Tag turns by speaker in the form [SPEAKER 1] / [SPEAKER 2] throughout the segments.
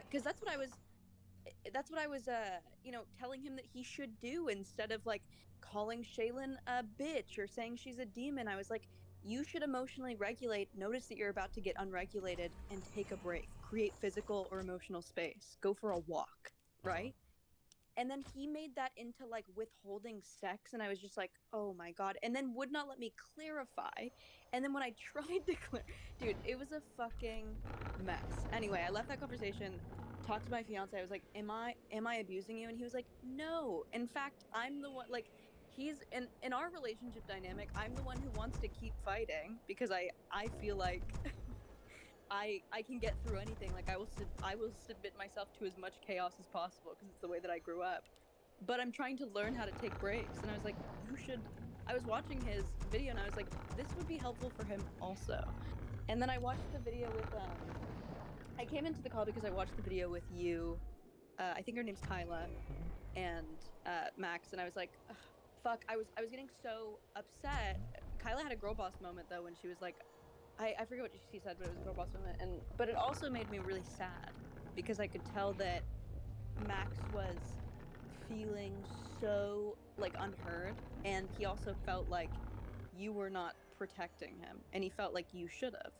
[SPEAKER 1] because that's what I was, telling him that he should do instead of like calling Shaylin a bitch or saying she's a demon. I was like, you should emotionally regulate, notice that you're about to get unregulated, and take a break. Create physical or emotional space. Go for a walk, right? And then he made that into like withholding sex, and I was just like, oh my god. And then would not let me clarify. And then when I tried to clear, dude, it was a fucking mess. Anyway, I left that conversation, talked to my fiance. I was like, am I abusing you? And he was like, no. In fact, I'm the one, like, he's in our relationship dynamic, I'm the one who wants to keep fighting because I feel like I can get through anything. Like I will submit myself to as much chaos as possible because it's the way that I grew up. But I'm trying to learn how to take breaks, and I was like, you should. I was watching his video, and I was like, this would be helpful for him also. And then I watched the video with I came into the call because I watched the video with you. I think her name's Kyla and Max, and I was like, ugh, fuck. I was getting so upset. Kyla had a girl boss moment though when she was like, I forget what she said, but it was a girl boss moment, but it also made me really sad because I could tell that Max was feeling so like unheard, and he also felt like you were not protecting him, and he felt like you should have.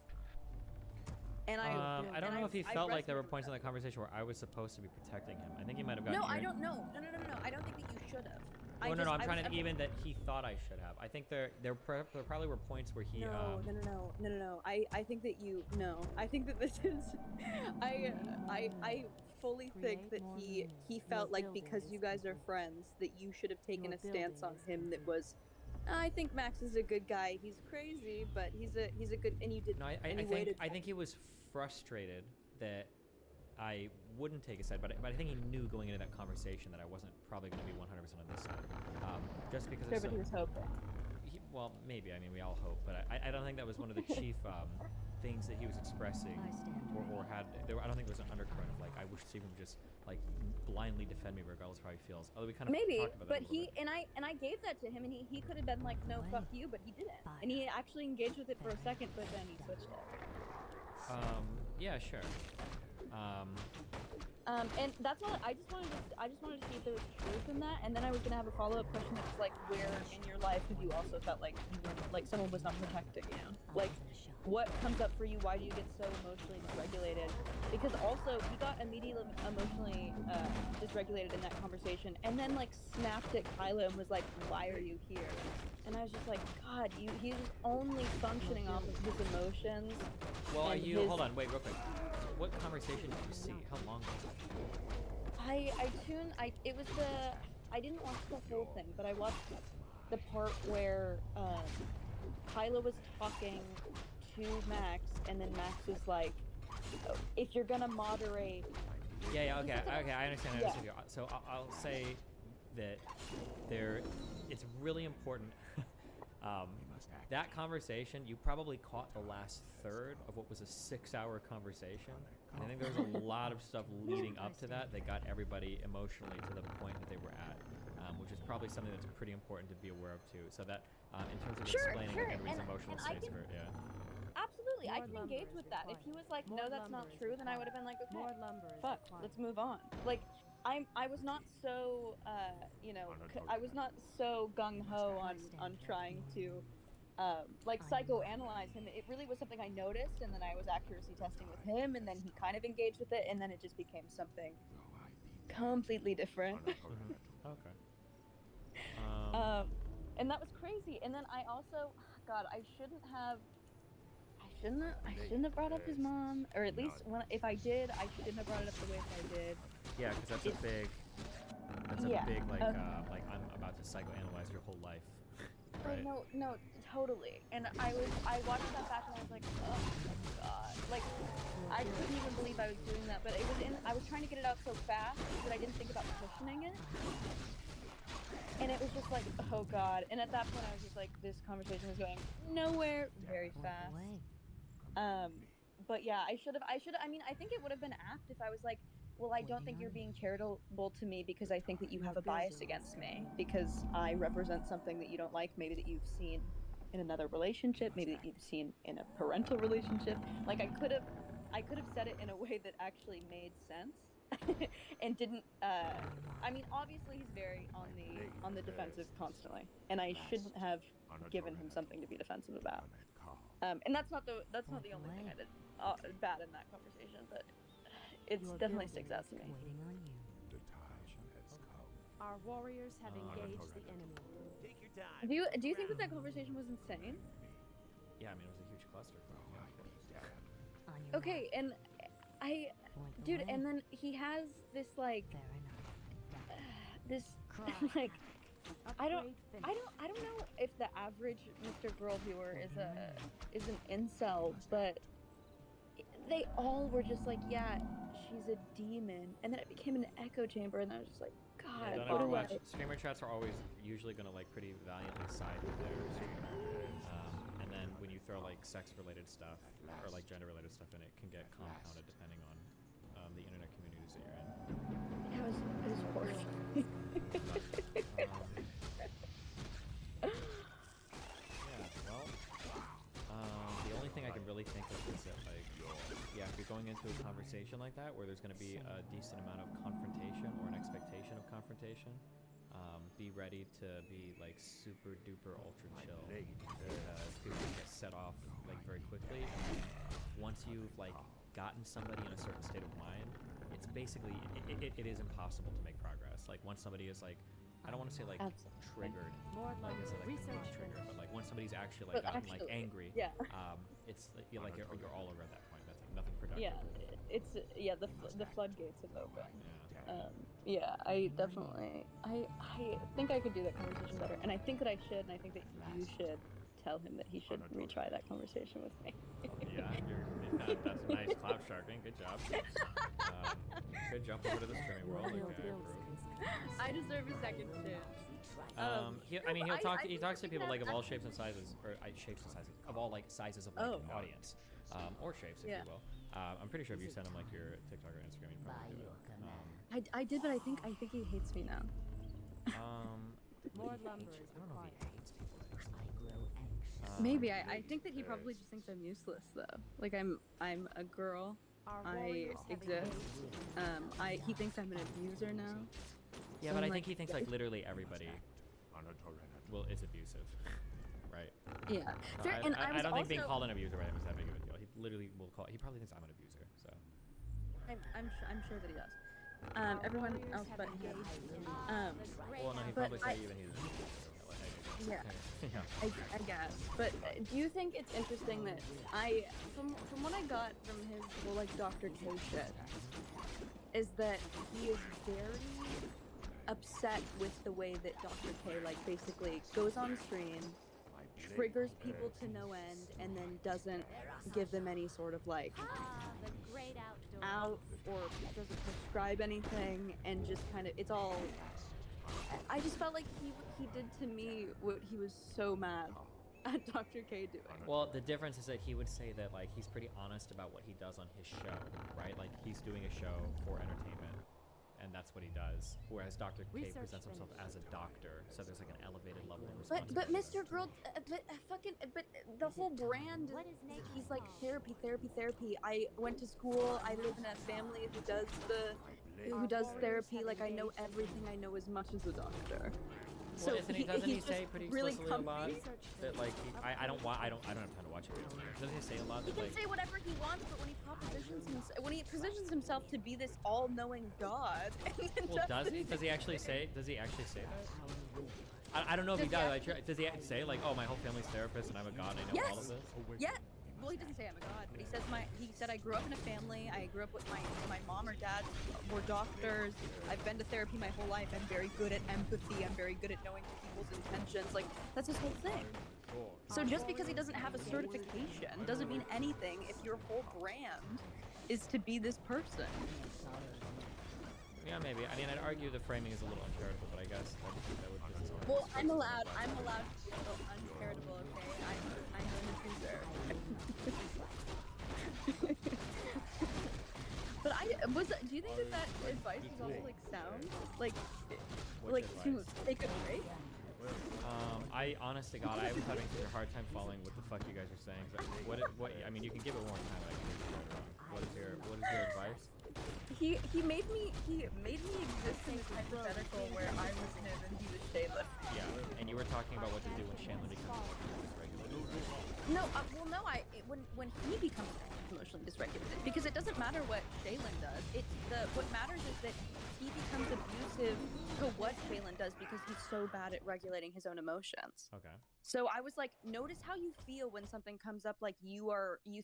[SPEAKER 1] And
[SPEAKER 2] I don't know if he
[SPEAKER 1] I
[SPEAKER 2] felt like there were
[SPEAKER 1] resonated with
[SPEAKER 2] points in
[SPEAKER 1] that.
[SPEAKER 2] that conversation where I was supposed to be protecting him. I think he might have
[SPEAKER 1] No,
[SPEAKER 2] gotten
[SPEAKER 1] I
[SPEAKER 2] irritated.
[SPEAKER 1] don't know. No. I don't think that you should have.
[SPEAKER 2] Oh no, I'm trying to even that he thought I should have. I think there probably were points where he
[SPEAKER 1] No. I think that you no. I think that this is I fully think that he felt like because you guys are friends that you should have taken a stance on him that was I think Max is a good guy. He's crazy, but he's a good and you didn't.
[SPEAKER 2] No,
[SPEAKER 1] And
[SPEAKER 2] I
[SPEAKER 1] you
[SPEAKER 2] think
[SPEAKER 1] waited.
[SPEAKER 2] he was frustrated that I wouldn't take a side, but I think he knew going into that conversation that I wasn't probably going to be 100% on this side, just because.
[SPEAKER 1] Sure, but he was hoping.
[SPEAKER 2] Well, maybe. I mean, we all hope, but I don't think that was one of the chief things that he was expressing, or had. I don't think there was an undercurrent of like I wish Stephen would just like blindly defend me regardless of how he feels. Although we kind of
[SPEAKER 1] maybe,
[SPEAKER 2] talked about that
[SPEAKER 1] but
[SPEAKER 2] a little bit.
[SPEAKER 1] and I gave that to him, and he could have been like, no, fuck you, but he didn't, and he actually engaged with it for a second, but then he switched it.
[SPEAKER 2] Yeah, sure.
[SPEAKER 1] And that's all. I just wanted to see if there was truth in that, and then I was gonna have a follow-up question that was like, where in your life have you also felt like you were, like someone was not protecting you? Like, what comes up for you? Why do you get so emotionally dysregulated? Because also he got immediately emotionally dysregulated in that conversation, and then like snapped at Kylo and was like, "Why are you here?" And I was just like, God, he's only functioning off of his emotions.
[SPEAKER 2] Well, hold on, wait, real quick. What conversation did you see? How long was it?
[SPEAKER 1] It was I didn't watch the whole thing, but I watched the part where Kyla was talking to Max, and then Max was like, if you're gonna moderate.
[SPEAKER 2] Yeah, okay, I understand. You. So I'll say that it's really important. That conversation, you probably caught the last third of what was a 6-hour conversation. And I think there was a lot of stuff leading up to that got everybody emotionally to the point that they were at, which is probably something that's pretty important to be aware of too. So that in terms of explaining everybody's emotional states for it, yeah.
[SPEAKER 1] Absolutely, I can engage with that. If he was like, no, that's not true, then I would have been like, okay, fuck, let's move on. Like, I was not so, I was not so gung-ho on trying to, like, psychoanalyze him. It really was something I noticed, and then I was accuracy testing with him, and then he kind of engaged with it, and then it just became something completely different.
[SPEAKER 2] Okay.
[SPEAKER 1] And that was crazy. And then I also, God, I shouldn't have brought up his mom, or at least if I did, I shouldn't have brought it up the way that I did.
[SPEAKER 2] Yeah, because that's a big like I'm about to psychoanalyze your whole life. Right?
[SPEAKER 1] No, totally. And I watched that back and I was like, oh my God, like I couldn't even believe I was doing that. But I was trying to get it out so fast that I didn't think about cushioning it. And it was just like, oh God. And at that point I was just like, this conversation was going nowhere very fast. But yeah, I mean, I think it would have been apt if I was like, well, I don't think you're being charitable to me because I think that you have a bias against me because I represent something that you don't like, maybe that you've seen in another relationship, maybe that you've seen in a parental relationship. Like, I could have I could have said it in a way that actually made sense and didn't. I mean, obviously he's very on the defensive constantly, and I shouldn't have given him something to be defensive about. And that's not the only thing I did bad in that conversation, but it definitely sticks out to me.
[SPEAKER 3] Our warriors have engaged the enemy.
[SPEAKER 4] Take your time.
[SPEAKER 1] Do you think that conversation was insane?
[SPEAKER 2] Yeah, I mean, it was a huge clusterfuck. Yeah, of course.
[SPEAKER 1] Okay, and dude, and then he has this like this like I don't know if the average Mr. Girl viewer is an incel, but they all were just like, yeah, she's a demon, and then it became an echo chamber, and I was just like, God,
[SPEAKER 2] Yeah, don't ever watch. Streamer chats are always usually gonna like pretty valiantly side with their streamer, and then when you throw like sex-related stuff or like gender-related stuff in, it can get compounded depending on the internet communities that you're in.
[SPEAKER 1] It was horrifying.
[SPEAKER 2] Yeah, well, the only thing I can really think of is that, like, yeah, if you're going into a conversation like that where there's going to be a decent amount of confrontation or an expectation of confrontation, be ready to be like super duper ultra chill, because people get set off like very quickly. And once you've like gotten somebody in a certain state of mind, it's basically it is impossible to make progress. Like once somebody is like, I don't want to say like triggered, like is it like not triggered, but like once somebody's actually like gotten like angry,
[SPEAKER 1] yeah,
[SPEAKER 2] it's like you're all over at that point. Nothing productive.
[SPEAKER 1] Yeah, it's the floodgates have opened. Yeah, I definitely I think I could do that conversation better, and I think that I should, and I think that you should tell him that he should retry that conversation with me.
[SPEAKER 2] Yeah, that's nice. Clap sharking, good job. Good jump over to the streaming world. Okay,
[SPEAKER 1] I deserve a second chance.
[SPEAKER 2] He talks to people like of all shapes and sizes, or shapes and sizes of all like sizes of like an audience, or shapes, if you will. I'm pretty sure if you send him like your TikTok or Instagram, you probably do it.
[SPEAKER 1] I did, but I think he hates me now.
[SPEAKER 3] More lumber is
[SPEAKER 2] I don't know if he hates people.
[SPEAKER 1] Maybe I think that he probably just thinks I'm useless though. Like I'm a girl. I exist. He thinks I'm an abuser now.
[SPEAKER 2] Yeah,
[SPEAKER 1] so
[SPEAKER 2] but
[SPEAKER 1] I'm
[SPEAKER 2] I think
[SPEAKER 1] like,
[SPEAKER 2] he thinks like literally everybody is abusive, right?
[SPEAKER 1] Yeah.
[SPEAKER 2] No,
[SPEAKER 1] And
[SPEAKER 2] I don't think being
[SPEAKER 1] also,
[SPEAKER 2] called an abuser is that big of a deal. He literally will call. He probably thinks I'm an abuser. So.
[SPEAKER 1] I'm sure that he does. Everyone else but him.
[SPEAKER 2] Well, no, he probably say even he's an abuser.
[SPEAKER 1] Yeah. I guess. But do you think it's interesting that from what I got from his whole like Dr. K shit, is that he is very upset with the way that Dr. K like basically goes on stream, triggers people to no end, and then doesn't give them any sort of like out or doesn't prescribe anything, and just kind of it's all. I just felt like he did to me what he was so mad at Dr. K doing.
[SPEAKER 2] Well, the difference is that he would say that like he's pretty honest about what he does on his show, right? Like he's doing a show for entertainment, and that's what he does. Whereas Dr. K presents himself as a doctor, so there's like an elevated level of responsibility.
[SPEAKER 1] But Mr. Girl, but the whole brand, he's like therapy. I went to school. I live in a family who does therapy. Like I know everything. I know as much as a doctor.
[SPEAKER 2] So
[SPEAKER 1] So
[SPEAKER 2] doesn't he
[SPEAKER 1] he's
[SPEAKER 2] say
[SPEAKER 1] just
[SPEAKER 2] pretty
[SPEAKER 1] really
[SPEAKER 2] explicitly a lot
[SPEAKER 1] comfy.
[SPEAKER 2] that like I don't have time to watch it. Doesn't he say a lot
[SPEAKER 1] He
[SPEAKER 2] that
[SPEAKER 1] can
[SPEAKER 2] like
[SPEAKER 1] say whatever he wants, but when he positions himself to be this all-knowing God, and then
[SPEAKER 2] well does he? Does he actually say that? I don't know if he does. Does he say like, oh, my whole family's therapist and I'm a god and I know all of this?
[SPEAKER 1] Yeah. Well, he doesn't say I'm a god, but he said I grew up in a family. I grew up with my mom or dad were doctors. I've been to therapy my whole life. I'm very good at empathy. I'm very good at knowing people's intentions. Like that's his whole thing.
[SPEAKER 2] Cool.
[SPEAKER 1] So just because he doesn't have a certification doesn't mean anything if your whole brand is to be this person.
[SPEAKER 2] Yeah, maybe. I mean, I'd argue the framing is a little uncharitable, but I guess that would piss us off.
[SPEAKER 1] Well, I'm allowed to be a little uncharitable, okay? I'm an abuser. But do you think that advice was also like sound? Like
[SPEAKER 2] Which
[SPEAKER 1] to
[SPEAKER 2] advice?
[SPEAKER 1] take a break?
[SPEAKER 2] I, honest to God, I was having such a hard time following what the fuck you guys are saying. So what? I mean, you can give it one time. I can give it right or wrong. What is your advice?
[SPEAKER 1] He made me exist in this hypothetical where I was him and he was Shayla.
[SPEAKER 2] Yeah, and you were talking about what to do when Shanley becomes dysregulated.
[SPEAKER 1] No, when he becomes emotionally dysregulated, because it doesn't matter what Shaylin does. What matters is that he becomes abusive to what Shaylin does because he's so bad at regulating his own emotions.
[SPEAKER 2] Okay.
[SPEAKER 1] So I was like, notice how you feel when something comes up, like you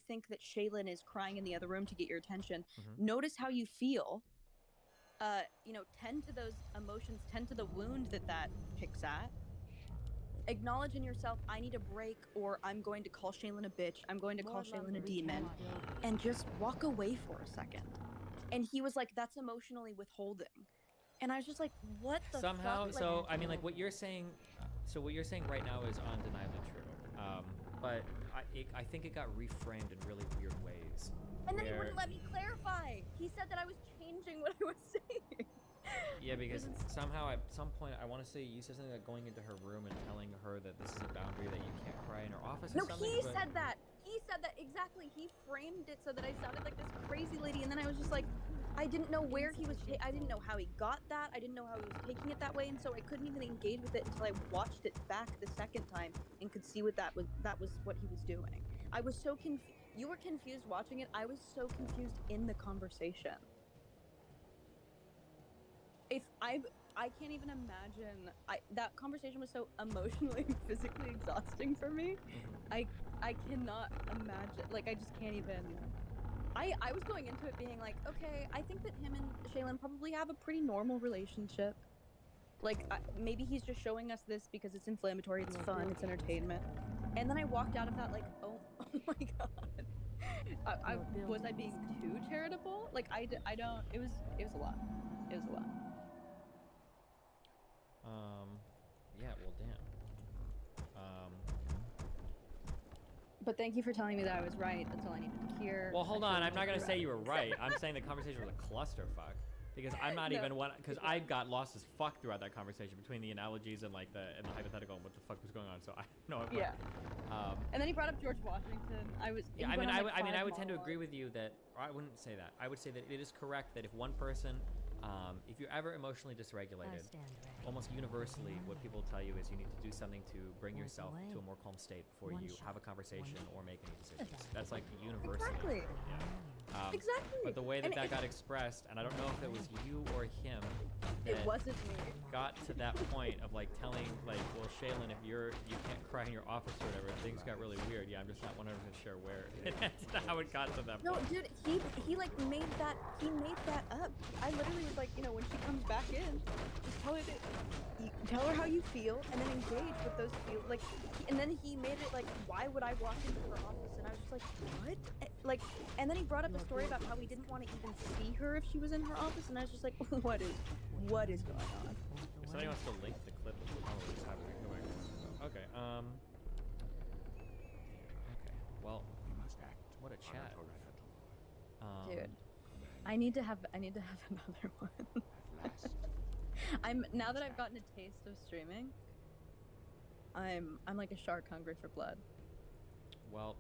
[SPEAKER 1] think that Shaylin is crying in the other room to get your attention.
[SPEAKER 2] Mm-hmm.
[SPEAKER 1] Notice how you feel. Tend to those emotions, tend to the wound that picks at. Acknowledge in yourself, I need a break, or I'm going to call Shaylin a bitch, I'm going to call Shaylin a demon, and just walk away for a second. And he was like, that's emotionally withholding. And I was just like, what the
[SPEAKER 2] Somehow,
[SPEAKER 1] fuck?
[SPEAKER 2] so, I mean, like, what you're saying, so what you're saying right now is undeniably true. But I think it got reframed in really weird ways.
[SPEAKER 1] And then he wouldn't let me clarify. He said that I was changing what I was saying.
[SPEAKER 2] Yeah, because somehow at some point, I want to say you said something like going into her room and telling her that this is a boundary that you can't cry in her office or something.
[SPEAKER 1] No, he said that. He said that exactly. He framed it so that I sounded like this crazy lady, and then I was just like, I didn't know where he was. I didn't know how he got that. I didn't know how he was taking it that way, and so I couldn't even engage with it until I watched it back the second time and could see what that was what he was doing. I was so confused. You were confused watching it. I was so confused in the conversation. I can't even imagine. That conversation was so emotionally and physically exhausting for me. I cannot imagine. Like, I just can't even. I was going into it being like, okay, I think that him and Shaylin probably have a pretty normal relationship. Like, maybe he's just showing us this because it's inflammatory, it's fun, it's entertainment. And then I walked out of that like, oh my god. Was I being too charitable? Like, I don't. It was a lot. It was a lot.
[SPEAKER 2] Yeah, well, damn.
[SPEAKER 1] But thank you for telling me that I was right. That's all I needed to hear.
[SPEAKER 2] Well, hold on. I'm not going to say you were right. I'm saying the conversation was a clusterfuck. Because I'm not even one. Because I got lost as fuck throughout that conversation between the analogies and like the hypothetical and what the fuck was going on. So I know.
[SPEAKER 1] Yeah. And then he brought up George Washington.
[SPEAKER 2] Yeah, I would tend to agree with you that. Or I wouldn't say that. I would say that it is correct that if one person, if you're ever emotionally dysregulated, almost universally, what people tell you is you need to do something to bring yourself to a more calm state before you have a conversation or make any decisions. That's like universally.
[SPEAKER 1] Exactly.
[SPEAKER 2] Yeah.
[SPEAKER 1] Exactly.
[SPEAKER 2] But the way that got expressed, and I don't know if it was you or him,
[SPEAKER 1] it wasn't me.
[SPEAKER 2] Got to that point of like telling, like, well, Shaylin, if you can't cry in your office or whatever, things got really weird. Yeah, I'm just not 100% sure where how it got to that point.
[SPEAKER 1] No, dude, he like made that up. I literally was like, when she comes back in, just tell her how you feel, and then engage with those feelings. Like, and then he made it like, why would I walk into her office? And I was just like, what? Like, and then he brought up a story about how he didn't want to even see her if she was in her office, and I was just like, what is going on?
[SPEAKER 2] If somebody wants to link the clip of the call, just have it go back. Okay. Okay. Well, what a chat.
[SPEAKER 1] Dude, I need to have another one. Now that I've gotten a taste of streaming, I'm like a shark hungry for blood.
[SPEAKER 2] Well,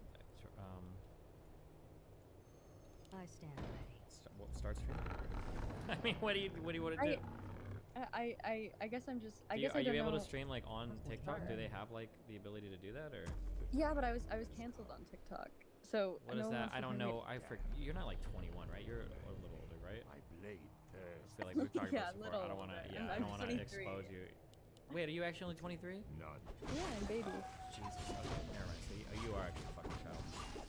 [SPEAKER 3] I stand ready.
[SPEAKER 2] Start streaming. I mean, what do you want to do?
[SPEAKER 1] I guess I'm just.
[SPEAKER 2] Are you able to stream like on TikTok? Do they have like the ability to do that, or?
[SPEAKER 1] Yeah, but I was canceled on TikTok. So
[SPEAKER 2] what is that? I don't know. You're not like 21, right? You're a little older, right? I feel like we've talked about this before. I don't want to. Yeah, I don't want to expose you. Wait, are you actually only 23?
[SPEAKER 1] No. Yeah, I'm baby.
[SPEAKER 2] Jesus. Okay, never mind. So you are actually a fucking child.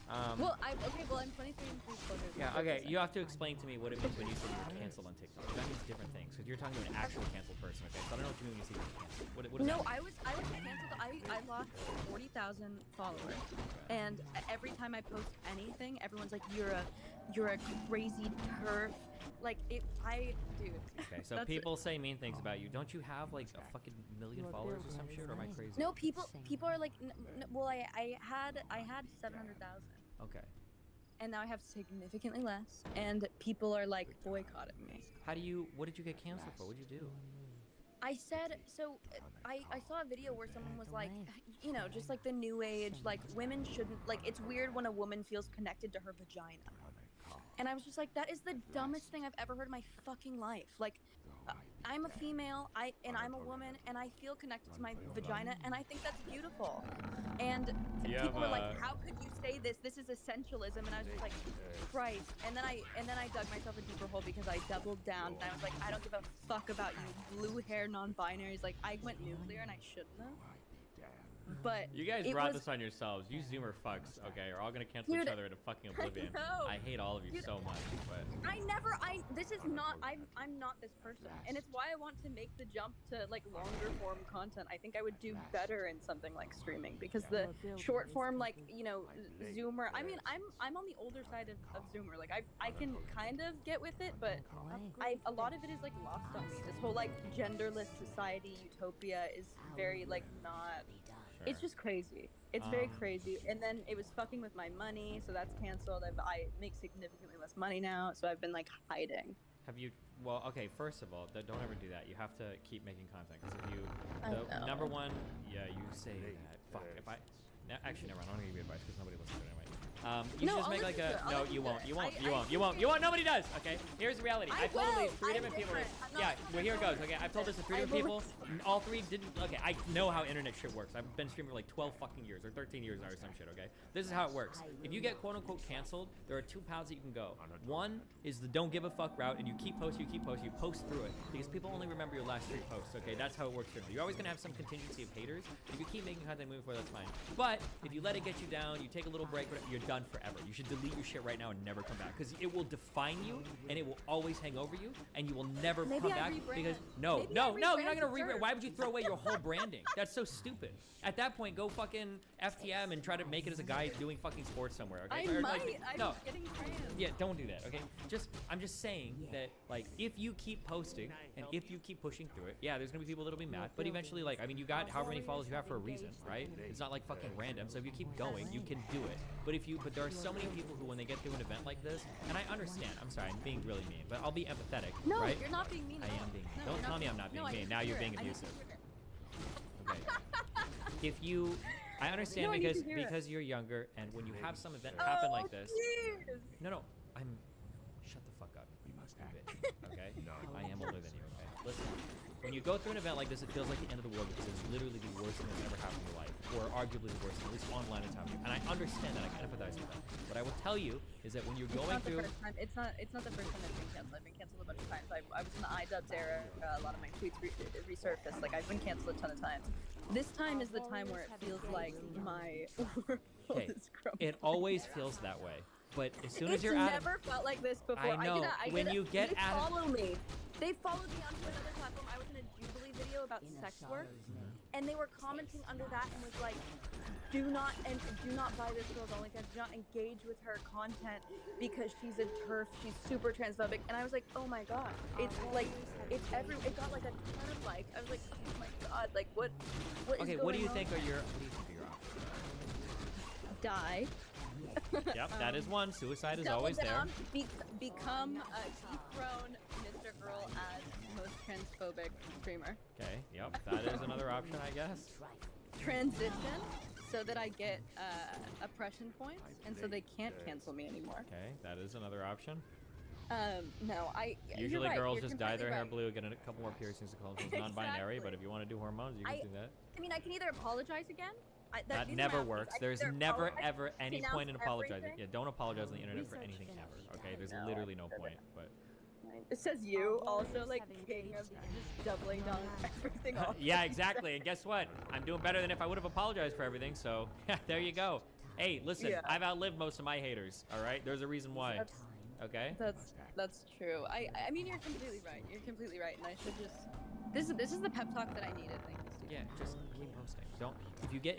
[SPEAKER 1] I'm 23 and 3 quarters.
[SPEAKER 2] Yeah, okay. You have to explain to me what it means when you say you were canceled on TikTok. That means different things. Because you're talking to an actual canceled person, okay? So I don't know what you mean when you say you're canceled. What does that mean?
[SPEAKER 1] I was canceled. I lost 40,000 followers, and every time I post anything, everyone's like, "You're a crazy turf." Like dude.
[SPEAKER 2] Okay, so people say mean things about you. Don't you have like a fucking million followers or some shit, or am I crazy?
[SPEAKER 1] No, people are like, well, I had 700,000.
[SPEAKER 2] Okay.
[SPEAKER 1] And now I have significantly less, and people are like boycotting me.
[SPEAKER 2] What did you get canceled for? What'd you do?
[SPEAKER 1] I said so. I saw a video where someone was like, you know, just like the new age, like women shouldn't like. It's weird when a woman feels connected to her vagina, and I was just like, that is the dumbest thing I've ever heard in my fucking life. Like, uh, I'm a female, I'm a woman, and I feel connected to my vagina, and I think that's beautiful. And
[SPEAKER 2] Do you have
[SPEAKER 1] people were like,
[SPEAKER 2] a?
[SPEAKER 1] "How could you say this? This is essentialism." And I was just like, "Christ!" And then I dug myself a deeper hole because I doubled down and I was like, "I don't give a fuck about you, blue hair non-binaries." Like I went nuclear and I shouldn't have. But
[SPEAKER 2] You guys
[SPEAKER 1] it
[SPEAKER 2] brought
[SPEAKER 1] was,
[SPEAKER 2] this on yourselves. You Zoomer fucks, okay, are all gonna cancel
[SPEAKER 1] dude.
[SPEAKER 2] each other into fucking oblivion.
[SPEAKER 1] No,
[SPEAKER 2] I hate all of you
[SPEAKER 1] dude.
[SPEAKER 2] so much, but
[SPEAKER 1] This is not, I'm not this person. And it's why I want to make the jump to like longer form content. I think I would do better in something like streaming because the short form, like, you know, Zoomer, I mean, I'm on the older side of Zoomer. Like I can kind of get with it, but a lot of it is like lost on me. This whole like genderless society utopia is very like not, it's just crazy. It's very crazy. And then it was fucking with my money, so that's canceled. I make significantly less money now, so I've been like hiding.
[SPEAKER 2] have you? Well, okay. First of all, don't ever do that. You have to keep making content because if you,
[SPEAKER 1] I
[SPEAKER 2] the
[SPEAKER 1] know.
[SPEAKER 2] number one, yeah, you say that. Fuck. If I, actually, never mind. I'm not gonna give you advice because nobody listens to it anyway. You
[SPEAKER 1] No,
[SPEAKER 2] should just
[SPEAKER 1] I'll
[SPEAKER 2] make like
[SPEAKER 1] listen
[SPEAKER 2] a.
[SPEAKER 1] to it. I'll
[SPEAKER 2] No,
[SPEAKER 1] listen
[SPEAKER 2] you
[SPEAKER 1] to
[SPEAKER 2] won't.
[SPEAKER 1] it.
[SPEAKER 2] You won't.
[SPEAKER 1] I
[SPEAKER 2] You won't. You
[SPEAKER 1] think
[SPEAKER 2] won't. You won't. Nobody does. Okay. Here's the reality.
[SPEAKER 1] I
[SPEAKER 2] I've told
[SPEAKER 1] will.
[SPEAKER 2] these three
[SPEAKER 1] I'm
[SPEAKER 2] different people.
[SPEAKER 1] different. I'm not
[SPEAKER 2] Yeah.
[SPEAKER 1] like
[SPEAKER 2] Well, here it goes.
[SPEAKER 1] everyone.
[SPEAKER 2] Okay. I've told this to three
[SPEAKER 1] I
[SPEAKER 2] different
[SPEAKER 1] will
[SPEAKER 2] people. All three didn't. Okay. I know how internet shit works. I've been streaming for like 12 fucking years or 13 years now or some shit. Okay. This is how it works. If you get quote unquote canceled, there are two paths that you can go. One is the don't give a fuck route, and you keep posting, you post through it because people only remember your last three posts. Okay. That's how it works. You're always gonna have some contingency of haters. If you keep making content moving forward, that's fine. But if you let it get you down, you take a little break, you're done forever. You should delete your shit right now and never come back because it will define you and it will always hang over you and you will never come back because no, you're not gonna rebrand. Why would you throw away your whole branding? That's so stupid. At that point, go fucking FTM and try to make it as a guy doing fucking sports somewhere. Okay?
[SPEAKER 1] I
[SPEAKER 2] Or,
[SPEAKER 1] might.
[SPEAKER 2] like,
[SPEAKER 1] I'm
[SPEAKER 2] no.
[SPEAKER 1] getting trans.
[SPEAKER 2] Yeah, don't do that, okay? I'm just saying that, like, if you keep posting and if you keep pushing through it, yeah, there's gonna be people that'll be mad, but eventually, like, I mean, you got however many followers you have for a reason, right? It's not like fucking random, so if you keep going, you can do it. But there are so many people who, when they get through an event like this, and I understand, I'm sorry, I'm being really mean, but I'll be empathetic,
[SPEAKER 1] No,
[SPEAKER 2] right?
[SPEAKER 1] you're not being mean.
[SPEAKER 2] I am being mean.
[SPEAKER 1] No,
[SPEAKER 2] Don't tell me I'm not being
[SPEAKER 1] I
[SPEAKER 2] mean.
[SPEAKER 1] need
[SPEAKER 2] Now
[SPEAKER 1] to
[SPEAKER 2] you're
[SPEAKER 1] hear
[SPEAKER 2] being
[SPEAKER 1] it. I need to
[SPEAKER 2] abusive.
[SPEAKER 1] hear it.
[SPEAKER 2] Okay. If you, I understand
[SPEAKER 1] No, I need
[SPEAKER 2] because
[SPEAKER 1] to hear it.
[SPEAKER 2] you're younger, and when you have some event happen like this,
[SPEAKER 1] Jeez.
[SPEAKER 2] no, I'm. Shut the fuck up, you bitch. Okay? I am older than you. Okay? Listen. When you go through an event like this, it feels like the end of the world because it's literally the worst thing that's ever happened in your life, or arguably the worst thing, at least online it's happening. And I understand that. I can empathize with that. What I will tell you is that when you're going through,
[SPEAKER 1] It's not the first time I've been canceled. I've been canceled a bunch of times. I was in the iDubbbz era. A lot of my tweets resurfaced. Like I've been canceled a ton of times. This time is the time where it feels like my world
[SPEAKER 2] Okay.
[SPEAKER 1] is crumbling.
[SPEAKER 2] It always feels that way. But as soon as
[SPEAKER 1] It's
[SPEAKER 2] you're out of,
[SPEAKER 1] never felt like this before.
[SPEAKER 2] I know. When you get
[SPEAKER 1] they
[SPEAKER 2] out of-
[SPEAKER 1] follow me. They followed me onto another platform. I was in a Jubilee video about sex work, and they were commenting under that and was like, do not buy this girl's OnlyFans. Do not engage with her content because she's a TERF. She's super transphobic. And I was like, oh my god, it's like it's every. It got like a ton of likes. I was like, oh my god, like what?
[SPEAKER 2] okay, what do you think are your options?
[SPEAKER 1] Die.
[SPEAKER 2] Yep, that is one. Suicide is
[SPEAKER 1] Double
[SPEAKER 2] always
[SPEAKER 1] down,
[SPEAKER 2] there.
[SPEAKER 1] Become a dethrone Mr. Earl as most transphobic streamer.
[SPEAKER 2] Okay, yep, that is another option, I guess.
[SPEAKER 1] Transition so that I get oppression points, and so they can't cancel me anymore.
[SPEAKER 2] Okay, that is another option.
[SPEAKER 1] No,
[SPEAKER 2] Usually
[SPEAKER 1] you're right,
[SPEAKER 2] girls
[SPEAKER 1] you're
[SPEAKER 2] just dye their hair
[SPEAKER 1] completely
[SPEAKER 2] blue, get a couple more piercings to call themselves non-binary, but if you want to do hormones, you can do that.
[SPEAKER 1] I mean, I can either apologize again.
[SPEAKER 2] That
[SPEAKER 1] these are
[SPEAKER 2] never
[SPEAKER 1] my options.
[SPEAKER 2] works.
[SPEAKER 1] I can
[SPEAKER 2] There's
[SPEAKER 1] either
[SPEAKER 2] never,
[SPEAKER 1] apologize,
[SPEAKER 2] ever any
[SPEAKER 1] denounce
[SPEAKER 2] point in apologizing.
[SPEAKER 1] everything.
[SPEAKER 2] Yeah, don't apologize on the internet for anything ever, okay? There's literally no point, but...
[SPEAKER 1] It says you also like king of just doubling down on everything.
[SPEAKER 2] Yeah, exactly, and guess what? I'm doing better than if I would have apologized for everything, so there you go. Hey, listen,
[SPEAKER 1] Yeah.
[SPEAKER 2] I've outlived most of my haters, all right? There's a reason why, okay?
[SPEAKER 1] That's true. I mean, you're completely right. You're completely right, and I should just. This is the pep talk that I needed. Thank you, Steve.
[SPEAKER 2] Yeah, just keep posting. Don't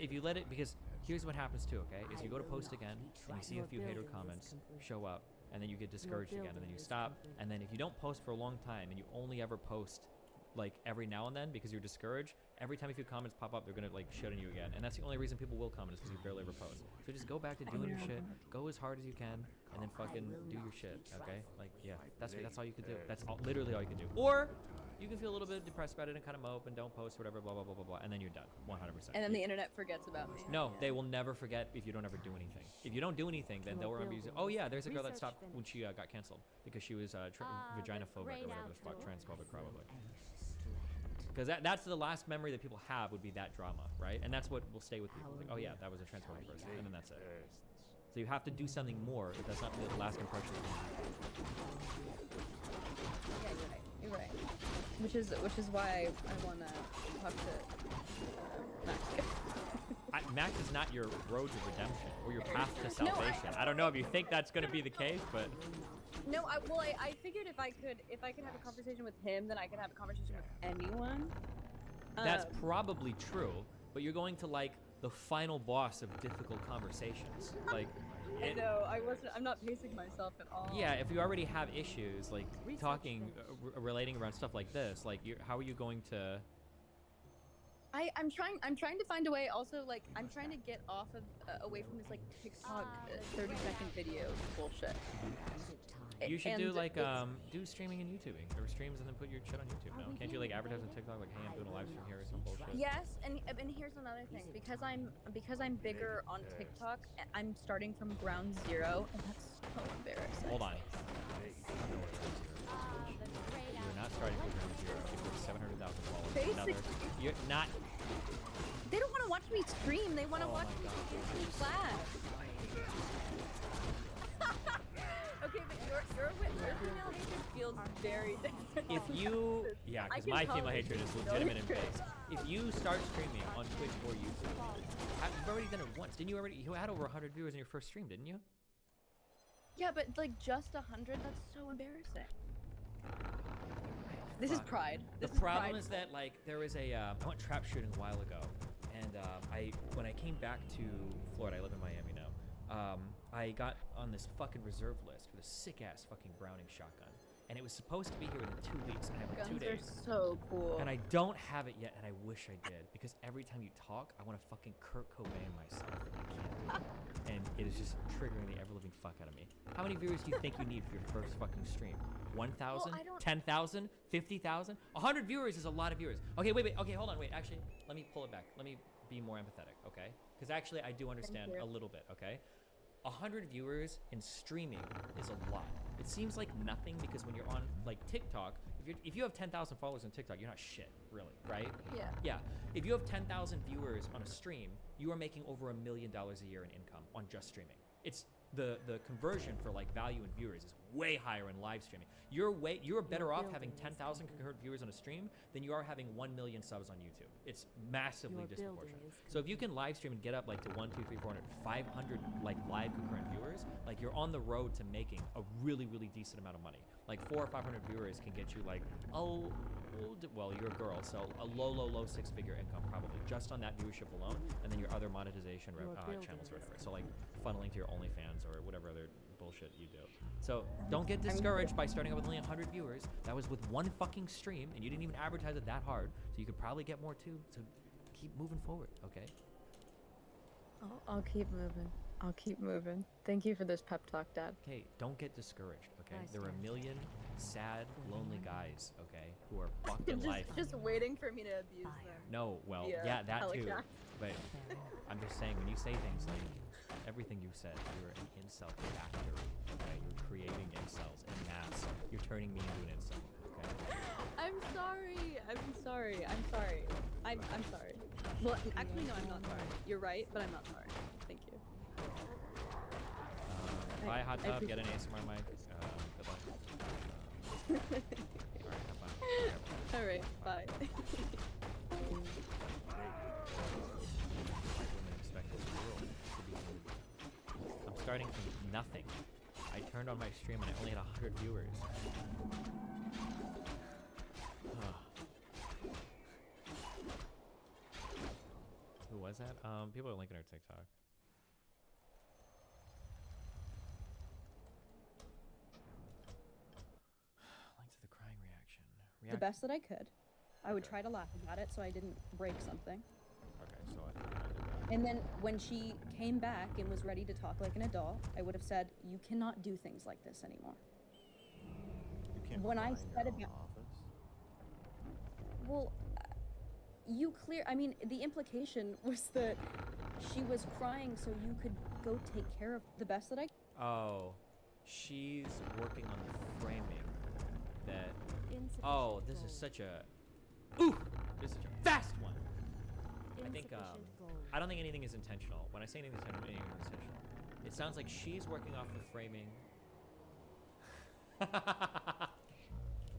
[SPEAKER 2] if you let it, because here's what happens too, okay? Is you go to post again and you see a few hater comments show up, and then you get discouraged again, and then you stop, and then if you don't post for a long time and you only ever post like every now and then because you're discouraged, every time a few comments pop up, they're gonna like shit on you again, and that's the only reason people will comment is because you barely ever post. So just go back to doing your shit, go as hard as you can, and then fucking do your shit, okay? Like, yeah, that's all you can do. That's literally all you can do. Or You can feel a little bit depressed about it and kind of mope and don't post whatever, blah blah blah blah blah, and then you're done, 100%.
[SPEAKER 1] And then the internet forgets about me.
[SPEAKER 2] No, they will never forget if you don't ever do anything. If you don't do anything, then they'll remember you. Oh yeah, there's a girl that stopped when she got canceled because she was vagina-phobic or whatever the fuck, transphobic probably. Because that's the last memory that people have would be that drama, right? And that's what will stay with people. Like, oh yeah, that was a transphobic person, and then that's it. So you have to do something more if that's not the last impression.
[SPEAKER 1] Yeah, you're right. You're right. Which is why I want to talk to Max.
[SPEAKER 2] Max is not your road to redemption or your path to salvation. I don't know if you think that's going to be the case, but
[SPEAKER 1] no. I figured if I could have a conversation with him, then I could have a conversation with anyone.
[SPEAKER 2] That's probably true. But you're going to like the final boss of difficult conversations, like.
[SPEAKER 1] I know. I'm not pacing myself at all.
[SPEAKER 2] Yeah, if you already have issues like talking, relating around stuff like this, like how are you going to?
[SPEAKER 1] I'm trying to find a way. Also, like I'm trying to get off of away from this like TikTok 30-second video bullshit.
[SPEAKER 2] You should do like do streaming and YouTubing or streams and then put your shit on YouTube. No, can't you like advertise on TikTok like, hey, I'm doing a live stream here or some bullshit?
[SPEAKER 1] Yes, and here's another thing. Because I'm bigger on TikTok, I'm starting from ground zero, and that's so embarrassing.
[SPEAKER 2] Hold on. You're not starting from ground zero. You've 700,000 followers.
[SPEAKER 1] Basically,
[SPEAKER 2] you're not.
[SPEAKER 1] They don't want to watch me stream. They want to watch me in class. Okay, but your female hatred feels very different.
[SPEAKER 2] If you, yeah, because my female hatred is legitimate and based. If you start streaming on Twitch or YouTube, you've already done it once. Didn't you already? You had over 100 viewers in your first stream, didn't you?
[SPEAKER 1] Yeah, but like just 100, that's so embarrassing. This is pride.
[SPEAKER 2] The problem is that like there was a I went trap shooting a while ago, and when I came back to Florida, I live in Miami now. I got on this fucking reserve list with a sick ass fucking Browning shotgun, and it was supposed to be here within 2 weeks, and I have like 2 days.
[SPEAKER 1] Guns are so cool.
[SPEAKER 2] And I don't have it yet, and I wish I did, because every time you talk, I want to fucking Kurt Cobain myself, and I can't do it. And it is just triggering the ever-living fuck out of me. How many viewers do you think you need for your first fucking stream? 1,000? 10,000? 50,000? 100 viewers is a lot of viewers. Okay, wait, okay, hold on, wait, actually, let me pull it back. Let me be more empathetic, okay? Because actually, I do understand a little bit, okay? 100 viewers in streaming is a lot. It seems like nothing because when you're on like TikTok, if you have 10,000 followers on TikTok, you're not shit, really, right?
[SPEAKER 1] Yeah.
[SPEAKER 2] Yeah. If you have 10,000 viewers on a stream, you are making over $1 million a year in income on just streaming. It's the conversion for like value in viewers is way higher in live streaming. You're better off having 10,000 concurrent viewers on a stream than you are having 1 million subs on YouTube. It's massively disproportionate. So if you can live stream and get up like to 1, 2, 3, 400, 500 like live concurrent viewers, like you're on the road to making a really, really decent amount of money. Like 400 or 500 viewers can get you like well, you're a girl, so a low six-figure income probably just on that viewership alone, and then your other monetization channels or whatever. So like funneling to your OnlyFans or whatever other bullshit you do. So don't get discouraged by starting out with only 100 viewers. That was with one fucking stream, and you didn't even advertise it that hard, so you could probably get more too. So keep moving forward, okay?
[SPEAKER 1] I'll keep moving. I'll keep moving. Thank you for this pep talk, Dad.
[SPEAKER 2] Okay, don't get discouraged, okay? There are a million sad, lonely guys, okay, who are fucked in life.
[SPEAKER 1] Just waiting for me to abuse them.
[SPEAKER 2] No, well, yeah, that too. But I'm just saying, when you say things like everything you said, you're an incel factory, okay? You're creating incels en masse. You're turning me into an incel, okay?
[SPEAKER 1] I'm sorry. I'm sorry. Well, actually, no, I'm not sorry. You're right, but I'm not sorry. Thank you.
[SPEAKER 2] Bye, hot tub. Get an ASMR mic. Good luck.
[SPEAKER 1] All right, bye.
[SPEAKER 2] I'm starting from nothing. I turned on my stream and I only had 100 viewers. Who was that? People are linking our TikTok. Link to the crying reaction.
[SPEAKER 1] The best that I could. I would try to laugh about it so I didn't break something.
[SPEAKER 2] Okay, so I did that.
[SPEAKER 1] And then when she came back and was ready to talk like an adult, I would have said, "You cannot do things like this anymore."
[SPEAKER 4] You can't
[SPEAKER 1] when I said
[SPEAKER 4] in your
[SPEAKER 1] about
[SPEAKER 4] own office.
[SPEAKER 1] Well, you clear. I mean, the implication was that she was crying so you could go take care of the best that I.
[SPEAKER 2] Oh, she's working on the framing that.
[SPEAKER 3] Insufficient
[SPEAKER 2] Oh, this is
[SPEAKER 3] gold.
[SPEAKER 2] such a. Ooh, this is such a fast one. I think
[SPEAKER 3] Insufficient gold.
[SPEAKER 2] I don't think anything is intentional. When I say anything is intentional, it sounds like she's working off the framing.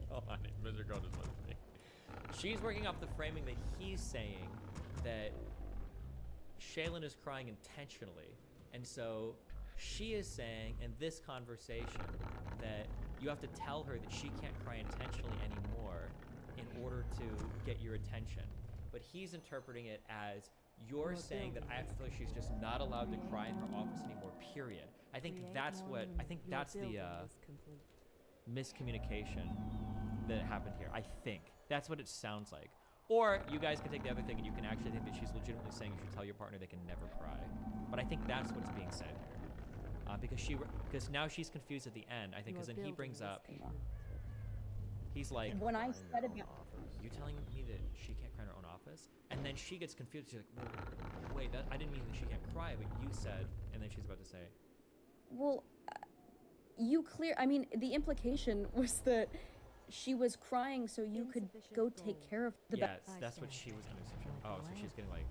[SPEAKER 2] Hold on, Mr. Gold is listening. She's working off the framing that he's saying that Shaylin is crying intentionally, and so she is saying in this conversation that you have to tell her that she can't cry intentionally anymore in order to get your attention. But he's interpreting it as you're saying that I have to feel like she's just not allowed to cry in her office anymore, period. I think that's what, I think that's the miscommunication that happened here. I think. That's what it sounds like. Or you guys can take the other thing and you can actually think that she's legitimately saying you should tell your partner they can never cry. But I think that's what's being said here. Because now she's confused at the end, I think, because then he brings up, he's like,
[SPEAKER 1] When I said about.
[SPEAKER 2] you telling me that she can't cry in her own office? And then she gets confused. She's like, well, wait, I didn't mean that she can't cry, but you said, and then she's about to say.
[SPEAKER 1] Well, you clear. I mean, the implication was that she was crying so you could go take care of the best.
[SPEAKER 2] Yes, that's what she was going to say. Oh, so she's getting like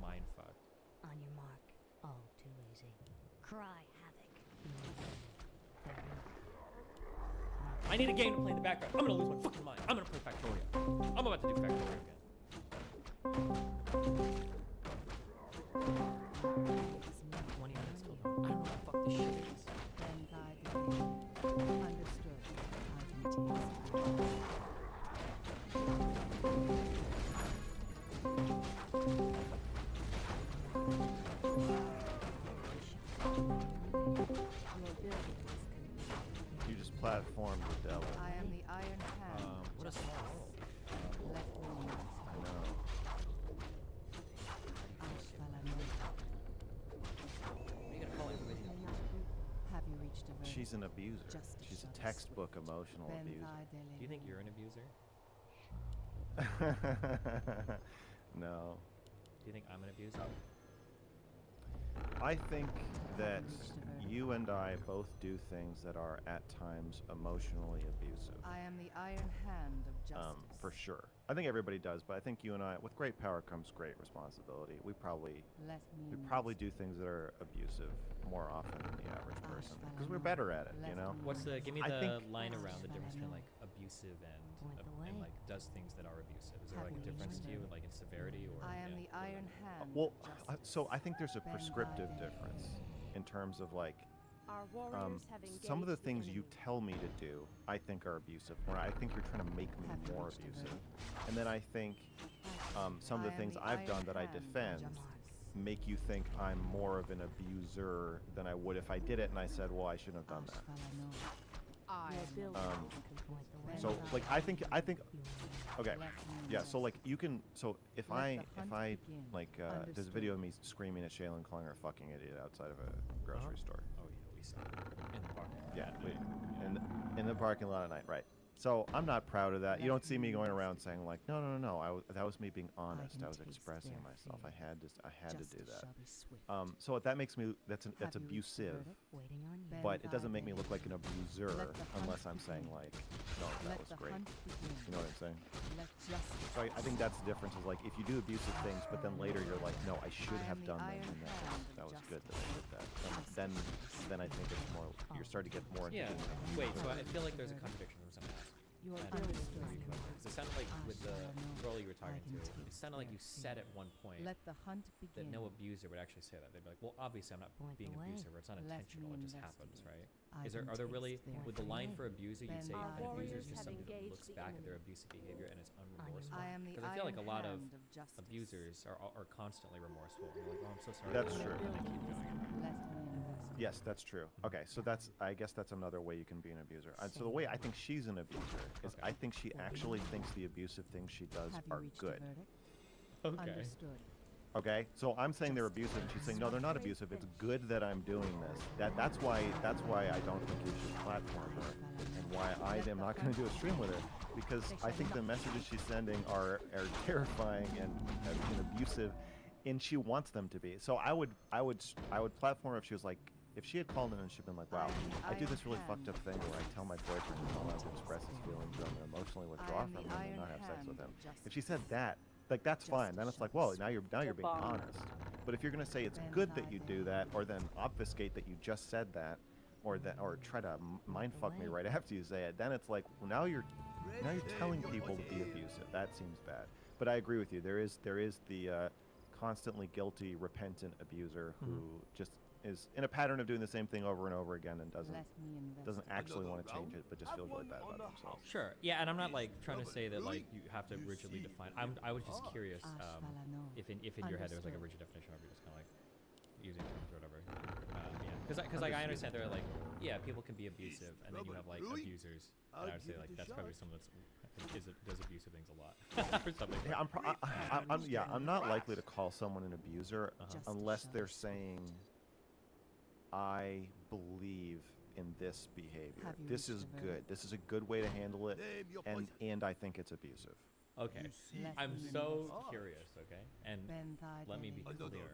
[SPEAKER 2] mind fucked.
[SPEAKER 3] On your mark. Oh, too easy. Cry havoc.
[SPEAKER 2] I need a game to play in the background. I'm gonna lose my fucking mind. I'm gonna play Factorio. I'm about to do Factorio again. 20 minutes till. I don't know what the fuck this shit is.
[SPEAKER 4] Understood.
[SPEAKER 5] You just platformed the devil.
[SPEAKER 4] I am the Iron Hand.
[SPEAKER 2] What a small world.
[SPEAKER 4] Let me
[SPEAKER 5] I know.
[SPEAKER 2] What are you gonna call it?
[SPEAKER 4] Have you reached a verdict?
[SPEAKER 5] She's an abuser.
[SPEAKER 4] Justice
[SPEAKER 5] She's a
[SPEAKER 4] shall be
[SPEAKER 5] textbook emotional
[SPEAKER 4] Ben
[SPEAKER 5] abuser.
[SPEAKER 2] Do you think you're an abuser?
[SPEAKER 5] No.
[SPEAKER 2] Do you think I'm an abuser?
[SPEAKER 5] I think that you and I both do things that are at times emotionally abusive.
[SPEAKER 4] I am the Iron Hand of justice.
[SPEAKER 5] For sure. I think everybody does, but I think you and I, with great power comes great responsibility. We probably do things that are abusive more often than the average person because we're better at it, you know?
[SPEAKER 2] What's the? Give me
[SPEAKER 5] I
[SPEAKER 2] the
[SPEAKER 5] think-
[SPEAKER 2] line around the difference between like abusive and like does things that are abusive. Is there like a difference to you, like in severity or?
[SPEAKER 4] I am the Iron Hand.
[SPEAKER 5] Well,
[SPEAKER 4] of justice.
[SPEAKER 5] so I think there's a prescriptive difference in terms of like some of the things you tell me to do, I think are abusive. Or I think you're trying to make me more abusive. And then I think some of the things I've done that I defend make you think I'm more of an abuser than I would if I did it and I said, well, I shouldn't have done that. So like I think okay, yeah. So like you can. So if I like there's a video of me screaming at Shaylin calling her a fucking idiot outside of a grocery store.
[SPEAKER 2] Oh yeah, we saw it in the parking lot.
[SPEAKER 5] Yeah, in the parking lot at night, right? So I'm not proud of that. You don't see me going around saying like, no. That was me being honest. I was expressing myself. I had to do that. So that makes me that's abusive, but it doesn't make me look like an abuser unless I'm saying like, no, that was great. You know what I'm saying? So I think that's the difference. Is like if you do abusive things, but then later you're like, no, I should have done that. And that was good that I did that. Then I think it's more. You're starting to get more.
[SPEAKER 2] Yeah. Wait. So I feel like there's a contradiction from something else. Because it sounded like with the girl you were talking to, it sounded like you said at one point
[SPEAKER 4] Let the hunt
[SPEAKER 2] that
[SPEAKER 4] begin.
[SPEAKER 2] no abuser would actually say that. They'd be like, well, obviously I'm not being abusive, or it's not intentional, it just happens, right? Are there really, with the line for abuser, you'd say an abuser is just somebody that looks back at their abusive behavior and is unremorseful?
[SPEAKER 4] I am the
[SPEAKER 2] Because I feel like a lot of
[SPEAKER 4] Iron Hand justice.
[SPEAKER 2] abusers are constantly remorseful. They're like, oh, I'm so sorry.
[SPEAKER 5] That's
[SPEAKER 2] and
[SPEAKER 5] true.
[SPEAKER 2] they keep doing it.
[SPEAKER 4] Let me investigate.
[SPEAKER 5] Yes, that's true. Okay, so I guess that's another way you can be an abuser. So the way I think she's an abuser is I think she actually thinks the abusive things she does
[SPEAKER 4] Have you
[SPEAKER 5] are
[SPEAKER 4] reached
[SPEAKER 5] good.
[SPEAKER 4] a verdict?
[SPEAKER 2] Okay.
[SPEAKER 4] Understood.
[SPEAKER 5] Okay, so I'm saying they're abusive, and she's saying no, they're not abusive. It's good that I'm doing this. That's why I don't think you should platform her, and why I am not going to do a stream with her, because I think the messages she's sending are terrifying and abusive, and she wants them to be. So I would platform her if she was like, if she had called in and she'd been like, wow, I do this really fucked up thing where I tell my boyfriend he's not allowed to express his feelings, or I'm going to emotionally withdraw from him and not have sex with him. If she said that, like, that's fine. Then it's like, whoa, now you're being honest. But if you're gonna say it's good that you do that, or then obfuscate that you just said that, or try to mind fuck me right after you say it, then it's like, well, now you're telling people to be abusive. That seems bad. But I agree with you. There is the constantly guilty, repentant abuser who just is in a pattern of doing the same thing over and over again and doesn't actually want to change it, but just feels really bad about themselves.
[SPEAKER 2] Sure. Yeah, and I'm not like trying to say that like you have to rigidly define. I was just curious if in your head there was like a rigid definition, or if you're just kind of like using terms or whatever. Yeah, because like I understand there are like people can be abusive, and then you have like abusers. And I would say like that's probably someone does abusive things a lot or something.
[SPEAKER 5] Yeah, I'm not likely to call someone an abuser unless they're saying, I believe in this behavior. This is good. This is a good way to handle it, and I think it's abusive.
[SPEAKER 2] Okay. I'm so curious, okay? And let me be clear.
[SPEAKER 3] Your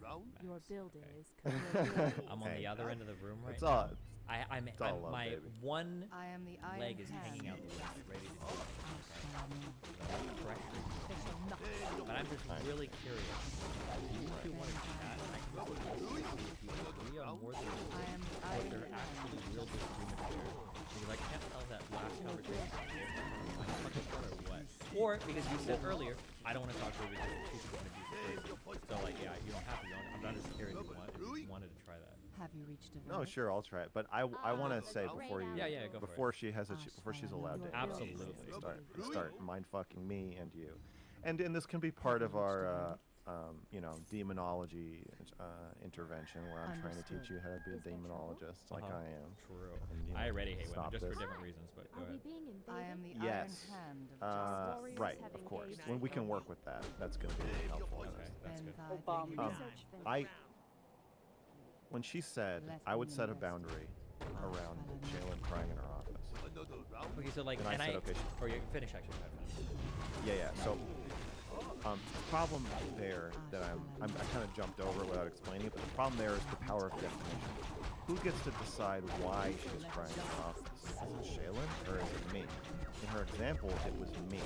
[SPEAKER 2] Max,
[SPEAKER 3] building
[SPEAKER 2] okay?
[SPEAKER 3] is completely.
[SPEAKER 2] I'm on the other end of the room right
[SPEAKER 5] It's
[SPEAKER 2] now.
[SPEAKER 5] all love,
[SPEAKER 2] My
[SPEAKER 5] baby.
[SPEAKER 2] one
[SPEAKER 4] I am the iron
[SPEAKER 2] leg is
[SPEAKER 4] hand
[SPEAKER 2] hanging out
[SPEAKER 4] of
[SPEAKER 2] the window,
[SPEAKER 4] justice.
[SPEAKER 2] ready to go. Correct. But I'm just really curious. Do you two want to chat? And I can agree on more than
[SPEAKER 4] I am the
[SPEAKER 2] or
[SPEAKER 4] iron
[SPEAKER 2] there are
[SPEAKER 4] hand
[SPEAKER 2] actually
[SPEAKER 4] of
[SPEAKER 2] real
[SPEAKER 4] justice.
[SPEAKER 2] disagreements here. Because I can't tell that last conversation am I fucking or what? Or because you said earlier, I don't want to talk to her because she's going to be crazy. So like, yeah, you don't have to. I'm not as scared if you wanted to try that.
[SPEAKER 4] Have you reached a
[SPEAKER 5] No,
[SPEAKER 4] verdict?
[SPEAKER 5] sure, I'll try it. But I want to say before you,
[SPEAKER 2] Yeah, go for
[SPEAKER 5] before
[SPEAKER 2] it.
[SPEAKER 5] she has before she's allowed to
[SPEAKER 2] Absolutely.
[SPEAKER 5] start mind fucking me and you, and this can be part of our demonology intervention where I'm trying to teach you how to be a demonologist like I am.
[SPEAKER 2] True.
[SPEAKER 5] And,
[SPEAKER 2] I already hate women
[SPEAKER 5] stop
[SPEAKER 2] just for
[SPEAKER 5] this.
[SPEAKER 2] different reasons, but go ahead.
[SPEAKER 4] I am the
[SPEAKER 5] Yes.
[SPEAKER 4] iron hand of justice.
[SPEAKER 5] Right, of course. When we can work with that, that's going to be helpful.
[SPEAKER 2] Okay, that's good.
[SPEAKER 5] When she said, I would set a boundary around Shaylin crying in her office.
[SPEAKER 2] Okay, so like,
[SPEAKER 5] And I said, okay,
[SPEAKER 2] or you finish actually.
[SPEAKER 5] Yeah. So, the problem there that I kind of jumped over without explaining it, but the problem there is the power of definition. Who gets to decide why she's crying in her office? Is it Shaylin or is it me? In her example, it was me.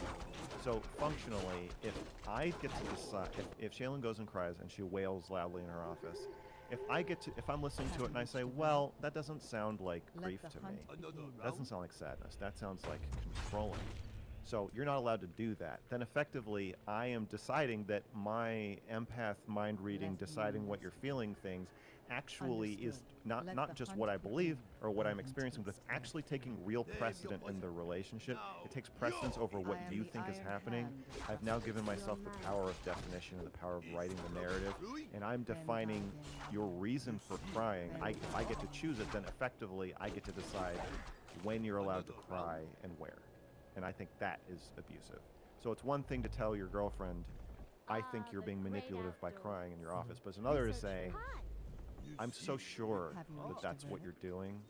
[SPEAKER 5] So functionally, if I get to decide, if Shaylin goes and cries and she wails loudly in her office, if I'm listening to it and I say, well, that doesn't sound like grief to me. That doesn't sound like sadness. That sounds like controlling. So you're not allowed to do that. Then effectively, I am deciding that my empath mind reading, deciding what you're feeling things, actually is not just what I believe or what I'm experiencing, but it's actually taking real precedent in the relationship. It takes precedence over what you think is happening. I've now given myself the power of definition and the power of writing the narrative, and I'm defining your reason for crying. If I get to choose it, then effectively I get to decide when you're allowed to cry and where. And I think that is abusive. So it's one thing to tell your girlfriend, I think you're being manipulative by crying in your office, but it's another to say, I'm so sure that that's what you're doing,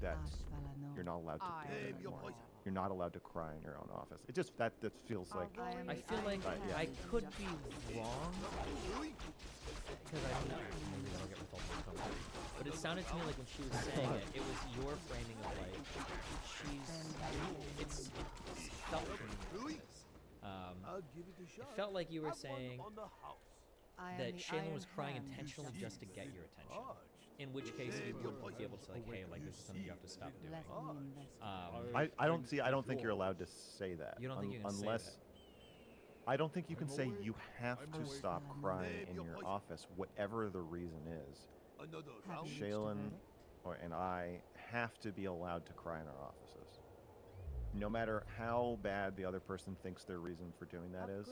[SPEAKER 5] that you're not allowed to do it anymore. You're not allowed to cry in your own office. It just, that feels like...
[SPEAKER 2] I feel like
[SPEAKER 5] yeah.
[SPEAKER 2] I could be wrong, because I don't know. Maybe that'll get resolved in some way. But it sounded to me like when she was saying it was your framing of like, it felt to me like this. It felt like you were saying that Shaylin was crying intentionally just to get your attention. In which case you would be able to like, hey, like this is something you have to stop doing.
[SPEAKER 5] I don't think you're allowed to say that.
[SPEAKER 2] You don't think you can say that?
[SPEAKER 5] I don't think you can say you have to stop crying in your office, whatever the reason is. Shaylin and I have to be allowed to cry in our offices. No matter how bad the other person thinks their reason for doing that is.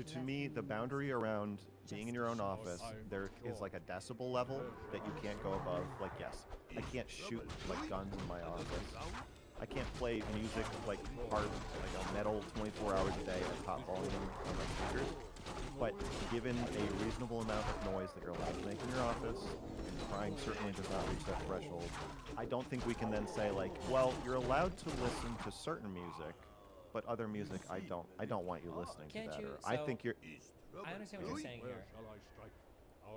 [SPEAKER 5] To me, the boundary around being in your own office, there is like a decibel level that you can't go above. Like, yes, I can't shoot like guns in my office. I can't play music like hard, like a metal 24 hours a day at top volume on my speakers. But given a reasonable amount of noise that you're allowed to make in your office, and crying certainly does not reach that threshold, I don't think we can then say like, well, you're allowed to listen to certain music, but other music I don't want you listening to
[SPEAKER 2] Can't
[SPEAKER 5] that.
[SPEAKER 2] you?
[SPEAKER 5] Or I think you're
[SPEAKER 2] I understand what you're saying here.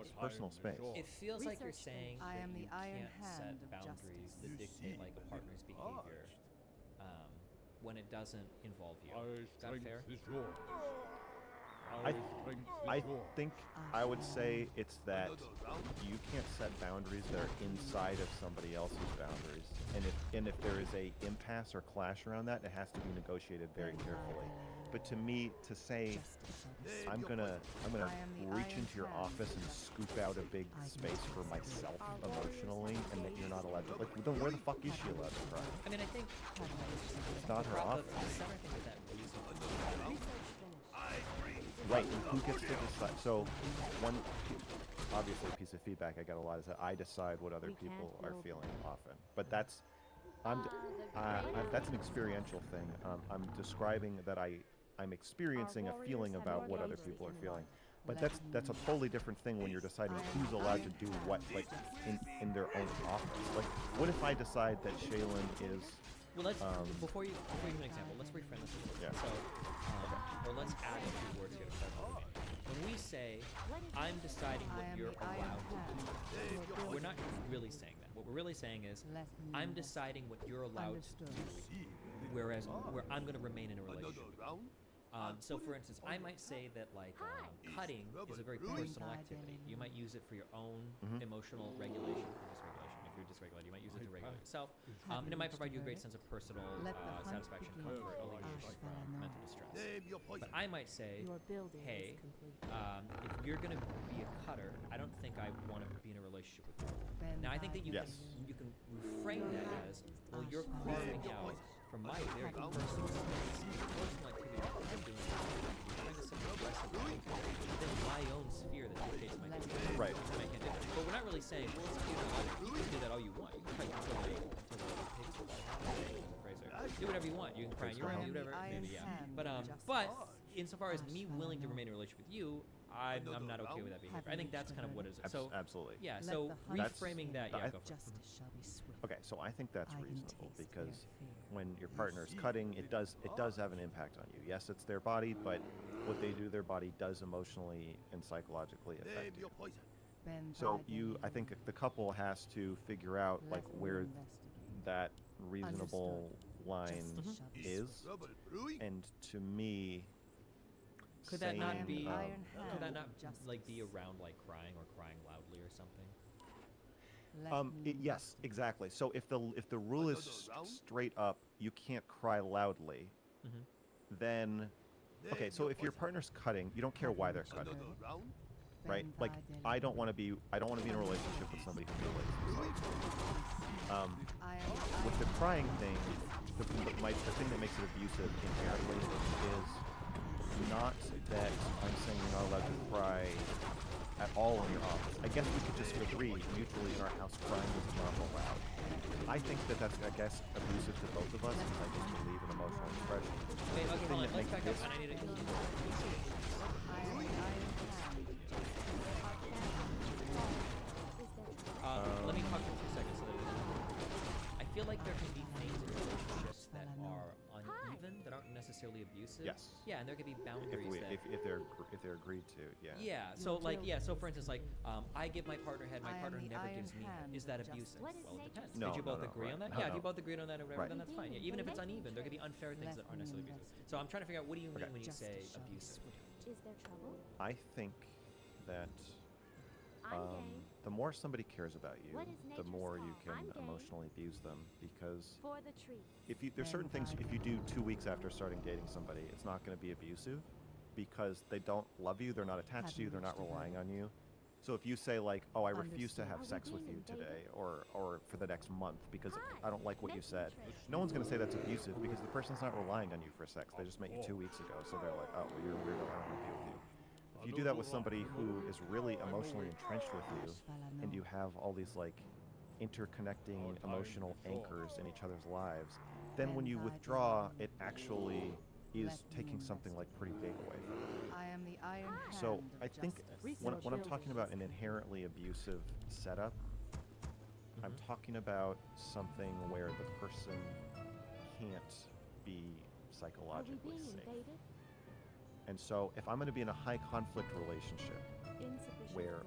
[SPEAKER 5] it's personal space.
[SPEAKER 2] It feels like you're saying
[SPEAKER 4] I
[SPEAKER 2] that
[SPEAKER 4] am
[SPEAKER 2] you
[SPEAKER 4] the iron
[SPEAKER 2] can't set
[SPEAKER 4] hand of
[SPEAKER 2] boundaries
[SPEAKER 4] justice.
[SPEAKER 2] that dictate like a partner's behavior when it doesn't involve you. Is that fair?
[SPEAKER 5] I think I would say it's that you can't set boundaries that are inside of somebody else's boundaries, and if there is a impasse or clash around that, it has to be negotiated very carefully. But to me, to say I'm gonna reach into your office and scoop out a big space for myself emotionally, and that you're not allowed to, like, then where the fuck is she allowed to cry?
[SPEAKER 2] I mean, I think
[SPEAKER 5] It's not her office.
[SPEAKER 2] the center thing with that reason.
[SPEAKER 5] Right, and who gets to decide? So, one obviously piece of feedback I get a lot is that I decide what other people are feeling often, but that's that's an experiential thing. I'm describing that I'm experiencing a feeling about what other people are feeling, but that's a totally different thing when you're deciding who's allowed to do what, like in their own office. Like, what if I decide that Shaylin is
[SPEAKER 2] Well, let's before you give an example, let's reframe this a little bit.
[SPEAKER 5] Yeah.
[SPEAKER 2] So, or let's add a few words here to clarify what we mean. When we say, "I'm deciding what you're allowed to do," we're not really saying that. What we're really saying is, "I'm deciding what you're allowed to do," whereas where I'm going to remain in a relationship with you. So, for instance, I might say that like cutting is a very personal activity. You might use it for your own emotional regulation or dysregulation. If you're dysregulated, you might use it to regulate yourself, and it might provide you a great sense of personal satisfaction, comfort, alleviation from mental distress. But I might say, hey, if you're going to be a cutter, I don't think I want to be in a relationship with you. Now, I think that you can reframe that as, well, you're carving out from my very personal activity that I'm doing, you're trying to set a precedent within my own sphere that dictates my behavior.
[SPEAKER 5] Right.
[SPEAKER 2] And I can't do that. But we're not really saying, well, you can do that all you want. You can fight until the pigs will fall. Do whatever you want. You can cry in your room, do whatever. Maybe, yeah. But insofar as me willing to remain in a relationship with you, I'm not okay with that behavior. I think that's kind of what it is. So
[SPEAKER 5] absolutely.
[SPEAKER 2] yeah. So reframing that, yeah, go for it.
[SPEAKER 5] Okay, so I think that's reasonable because when your partner's cutting, it does have an impact on you. Yes, it's their body, but what they do to their body does emotionally and psychologically affect you. So I think the couple has to figure out like where that reasonable line is, and to me,
[SPEAKER 2] Could that not
[SPEAKER 5] saying,
[SPEAKER 2] be? Could that not like be around like crying or crying loudly or something?
[SPEAKER 5] Yes, exactly. So if the rule is straight up, you can't cry loudly, then okay. So if your partner's cutting, you don't care why they're cutting, right? Like I don't want to be in a relationship with somebody who mutilates themselves. With the crying thing, the thing that makes it abusive inherently is not that I'm saying you're not allowed to cry at all in your office. I guess we could just agree mutually in our house crying is not allowed. I think that's, I guess, abusive to both of us because I just believe in emotional expression.
[SPEAKER 2] Wait, okay, hold on. Let's back up. And I need to. Let me talk for 2 seconds. So that I feel like there can be things in relationships that are uneven, that aren't necessarily abusive.
[SPEAKER 5] Yes.
[SPEAKER 2] Yeah, and there could be boundaries
[SPEAKER 5] If they're agreed to, yeah.
[SPEAKER 2] Yeah. So so for instance, like I give my partner head, my partner never gives me head. Is that abusive? Well, it depends.
[SPEAKER 5] No,
[SPEAKER 2] Did you both agree on that?
[SPEAKER 5] No,
[SPEAKER 2] Yeah.
[SPEAKER 5] no.
[SPEAKER 2] If you both agreed on that or whatever,
[SPEAKER 5] Right.
[SPEAKER 2] then that's fine. Yeah. Even if it's uneven, there could be unfair things that aren't necessarily abusive. So I'm trying to figure out what do you mean when you say abusive?
[SPEAKER 6] Is there trouble?
[SPEAKER 5] I think that the more somebody cares about you,
[SPEAKER 6] What is
[SPEAKER 5] the
[SPEAKER 6] nature's
[SPEAKER 5] more you
[SPEAKER 6] call?
[SPEAKER 5] can
[SPEAKER 6] I'm game.
[SPEAKER 5] emotionally abuse them because
[SPEAKER 6] For the treat.
[SPEAKER 5] there's certain things if you do 2 weeks after starting dating somebody, it's not going to be abusive because they don't love you, they're not attached to you, they're not relying on you. So if you say like, "Oh, I refuse to have sex with you today or for the next month because I don't like what you said," no one's going to say that's abusive because the person's not relying on you for sex. They just met you 2 weeks ago, so they're like, "Oh, well, you're a weirdo. I don't want to be with you." If you do that with somebody who is really emotionally entrenched with you, and you have all these like interconnecting emotional anchors in each other's lives, then when you withdraw, it actually is taking something like pretty big away from them.
[SPEAKER 4] I am the iron hand
[SPEAKER 5] So
[SPEAKER 4] of
[SPEAKER 5] I think
[SPEAKER 4] justice.
[SPEAKER 5] when I'm talking about an inherently abusive setup, I'm talking about something where the person can't be psychologically safe. And so if I'm going to be in a high conflict relationship where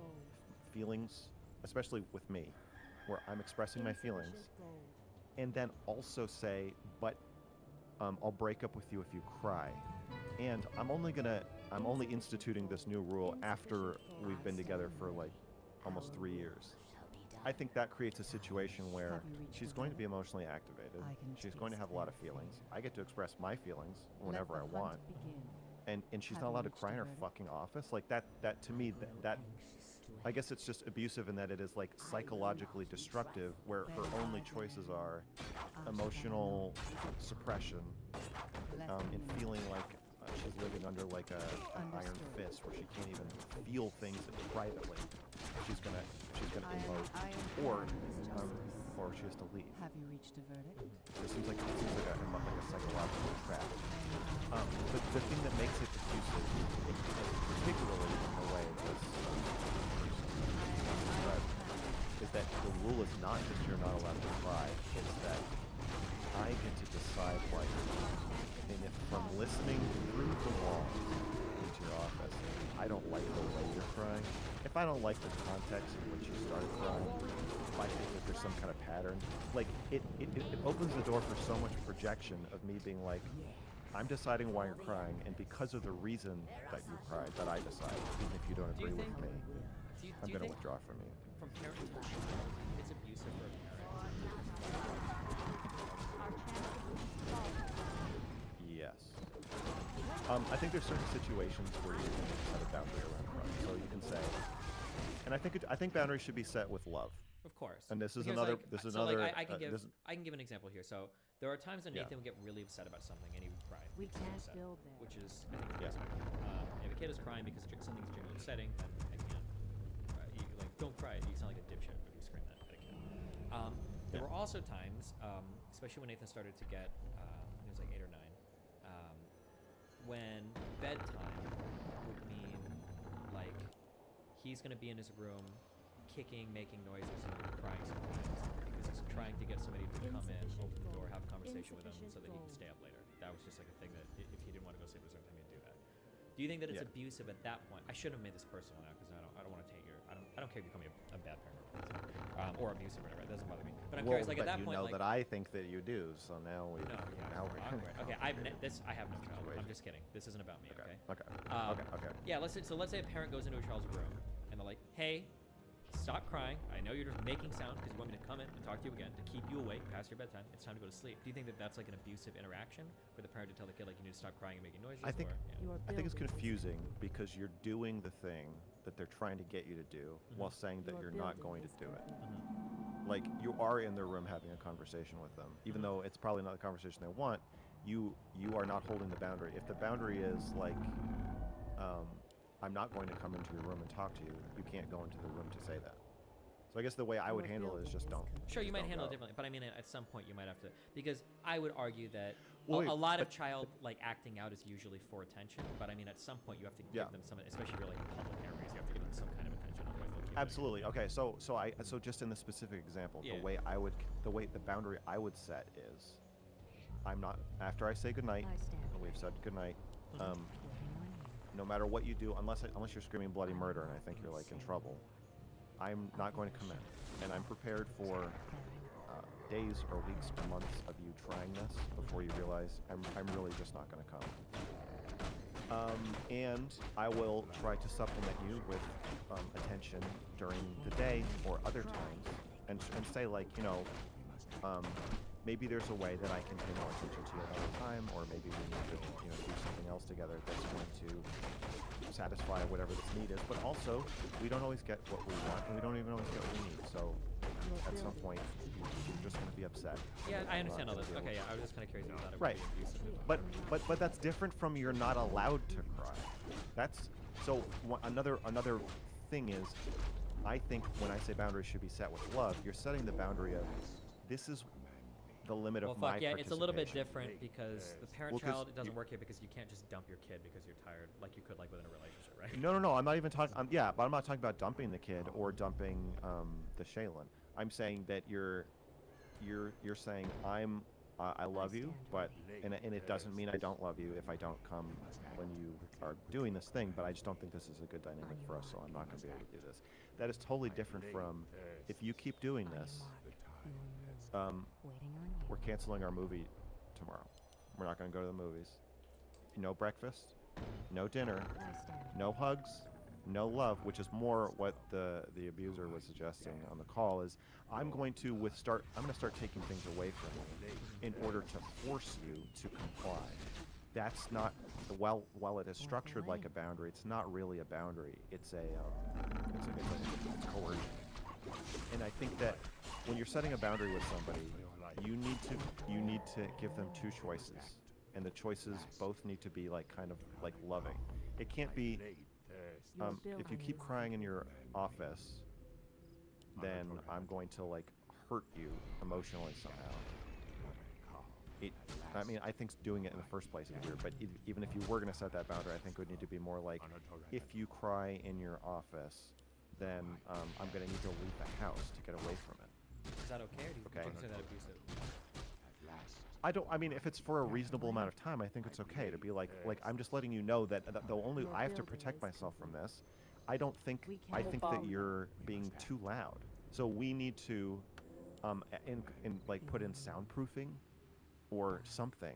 [SPEAKER 5] feelings, especially with me, where I'm expressing my feelings, and then also say, but I'll break up with you if you cry. And I'm only instituting this new rule after we've been together for like almost 3 years. I think that creates a situation where she's going to be emotionally activated. She's going to have a lot of feelings. I get to express my feelings whenever I want. And she's not allowed to cry in her fucking office. Like that to me, that I guess it's just abusive in that it is like psychologically destructive, where her only choices are emotional suppression, and feeling like she's living under like an iron fist, where she can't even feel things privately. She's gonna emote, or she has to leave.
[SPEAKER 4] Have you reached a verdict?
[SPEAKER 5] It seems like a psychological trap. But the thing that makes it abusive, particularly in the way this is that the rule is not that you're not allowed to cry, it's that I get to decide why you're crying. And if from listening through the walls into your office, I don't like the way you're crying, if I don't like the context in which you started crying, if I think that there's some kind of pattern, like it opens the door for so much projection of me being like, I'm deciding why you're crying, and because of the reason that you cried, that I decide, even if you don't agree with me, I'm going to withdraw from you.
[SPEAKER 2] From parent to child, it's abusive for a parent.
[SPEAKER 5] Yes. I think there's certain situations where you can set a boundary around crying. So you can say, and I think boundaries should be set with love.
[SPEAKER 2] Of course.
[SPEAKER 5] And this is
[SPEAKER 2] Because,
[SPEAKER 5] another.
[SPEAKER 2] like,
[SPEAKER 5] This is
[SPEAKER 2] so, like,
[SPEAKER 5] another.
[SPEAKER 2] I can give an example here. So there are times when Nathan would get really upset about something and he would cry.
[SPEAKER 3] We
[SPEAKER 2] because he was
[SPEAKER 3] can't
[SPEAKER 2] upset,
[SPEAKER 3] build there.
[SPEAKER 2] which is, I think, respectful. If a kid is crying because something's genuinely upsetting, then I can't. You, like, don't cry. You sound like a dipshit if you scream that at a kid. There were also times, especially when Nathan started to get, he was like 8 or 9, when bedtime would mean like he's gonna be in his room, kicking, making noises, and crying sometimes because he's trying to get somebody to come in, open the door, have a conversation with him, so that he can stay up later. That was just like a thing that if he didn't want to go sleep at a certain time, he'd do that. Do you think that it's abusive at that point? I shouldn't have made this personal now because I don't want to taint your. I don't care if you call me a bad parent or abusive or whatever. It doesn't bother me. But I'm curious, like at that point,
[SPEAKER 5] that I think that you do. So now we.
[SPEAKER 2] No, yeah.
[SPEAKER 5] Now we're
[SPEAKER 2] Okay, I have no child. I'm just kidding. This isn't about me. Okay.
[SPEAKER 5] Okay.
[SPEAKER 2] Yeah. Let's say a parent goes into a child's room and they're like, "Hey, stop crying. I know you're just making sound because you want me to come in and talk to you again to keep you awake past your bedtime. It's time to go to sleep." Do you think that that's like an abusive interaction for the parent to tell the kid like you need to stop crying and making noises?
[SPEAKER 5] I think
[SPEAKER 2] or,
[SPEAKER 5] I think it's confusing because you're doing the thing that they're trying to get you to do while saying that you're not going to do it. Like you are in their room having a conversation with them, even though it's probably not the conversation they want. You are not holding the boundary. If the boundary is like, I'm not going to come into your room and talk to you, you can't go into the room to say that. So I guess the way I would handle it is just don't.
[SPEAKER 2] Sure, you might handle it differently, but I mean, at some point you might have to, because I would argue that a lot of child like acting out is usually for attention, but I mean, at some point you have to give them some, especially really in public areas, you have to give them some kind of attention, otherwise they'll keep.
[SPEAKER 5] Absolutely. Okay. So just in the specific example, the boundary I would set is, I'm not after I say goodnight. And we've said goodnight. No matter what you do, unless you're screaming bloody murder and I think you're like in trouble, I'm not going to come in, and I'm prepared for days or weeks or months of you trying this before you realize I'm really just not going to come. And I will try to supplement you with attention during the day or other times, and say like, maybe there's a way that I can pay more attention to you another time, or maybe we need to do something else together that's going to satisfy whatever this need is. But also, we don't always get what we want, and we don't even always get what we need. So at some point, you're just going to be upset.
[SPEAKER 2] Yeah, I understand all this. Okay, yeah, I was just kind of curious about that.
[SPEAKER 5] Right. But that's different from you're not allowed to cry. That's so another thing is, I think when I say boundaries should be set with love, you're setting the boundary of this is the limit
[SPEAKER 2] Well,
[SPEAKER 5] of my
[SPEAKER 2] fuck yeah, it's a little bit
[SPEAKER 5] participation.
[SPEAKER 2] different because the parent-child it doesn't work here because you can't just dump your kid because you're tired, like you could like within a relationship, right?
[SPEAKER 5] No. I'm not even talking. Yeah, but I'm not talking about dumping the kid or dumping the Shaylin. I'm saying that you're saying I love you, but and it doesn't mean I don't love you if I don't come when you are doing this thing. But I just don't think this is a good dynamic for us, so I'm not going to be able to do this. That is totally different from if you keep doing this. We're canceling our movie tomorrow. We're not going to go to the movies. No breakfast, no dinner, no hugs, no love, which is more what the abuser was suggesting on the call. Is I'm going to start taking things away from you in order to force you to comply. That's not while it is structured like a boundary. It's not really a boundary. It's coercion. And I think that when you're setting a boundary with somebody, you need to give them two choices, and the choices both need to be like kind of like loving. It can't be if you keep crying in your office, then I'm going to like hurt you emotionally somehow. I mean, I think doing it in the first place is weird, but even if you were going to set that boundary, I think it would need to be more like, if you cry in your office, then I'm going to need to leave the house to get away from it.
[SPEAKER 2] Is that okay, or do you consider that abusive?
[SPEAKER 5] I mean, if it's for a reasonable amount of time, I think it's okay to be like I'm just letting you know that I have to protect myself from this. I think that you're being too loud. So we need to put in soundproofing or something.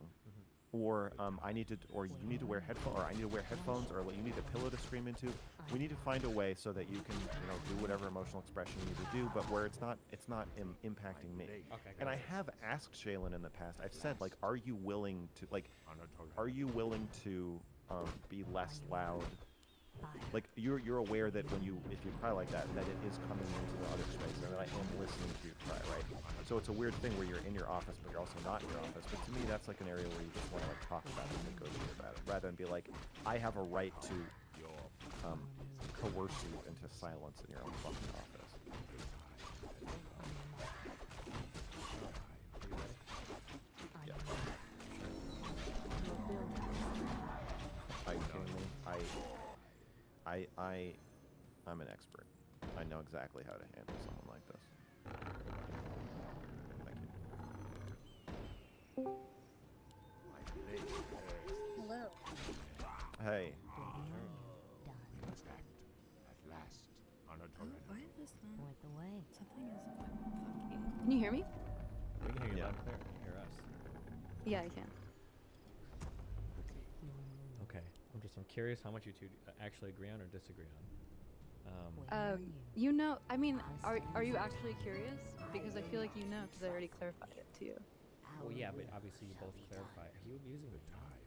[SPEAKER 5] Or you need to wear headphones, or I need to wear headphones, or you need a pillow to scream into. We need to find a way so that you can, do whatever emotional expression you need to do, but where it's not impacting me.
[SPEAKER 2] Okay,
[SPEAKER 5] and I have asked Shaylin in the past. I've said, like, are you willing to be less loud? Like, you're aware that if you cry like that it is coming into the other space, and that I am listening to you cry, right? So it's a weird thing where you're in your office, but you're also not in your office. But to me, that's like an area where you just want to like talk about it and negotiate about it, rather than be like, I have a right to coerce you into silence in your own fucking office. Yeah. Are you kidding me? I'm an expert. I know exactly how to handle someone like this. Thank you.
[SPEAKER 1] Hello.
[SPEAKER 5] Hey.
[SPEAKER 1] Why is this not?
[SPEAKER 3] Point the way.
[SPEAKER 1] Something is fucking. Can you hear me?
[SPEAKER 2] We can hear you
[SPEAKER 5] Yeah.
[SPEAKER 2] loud and clear. Can you hear us?
[SPEAKER 1] Yeah, I can.
[SPEAKER 2] Okay. I'm curious how much you two actually agree on or disagree on.
[SPEAKER 1] I mean, are you actually curious? Because I feel like you know, because I already clarified it to you.
[SPEAKER 2] Well, yeah, but obviously you both clarify. Are you abusing me?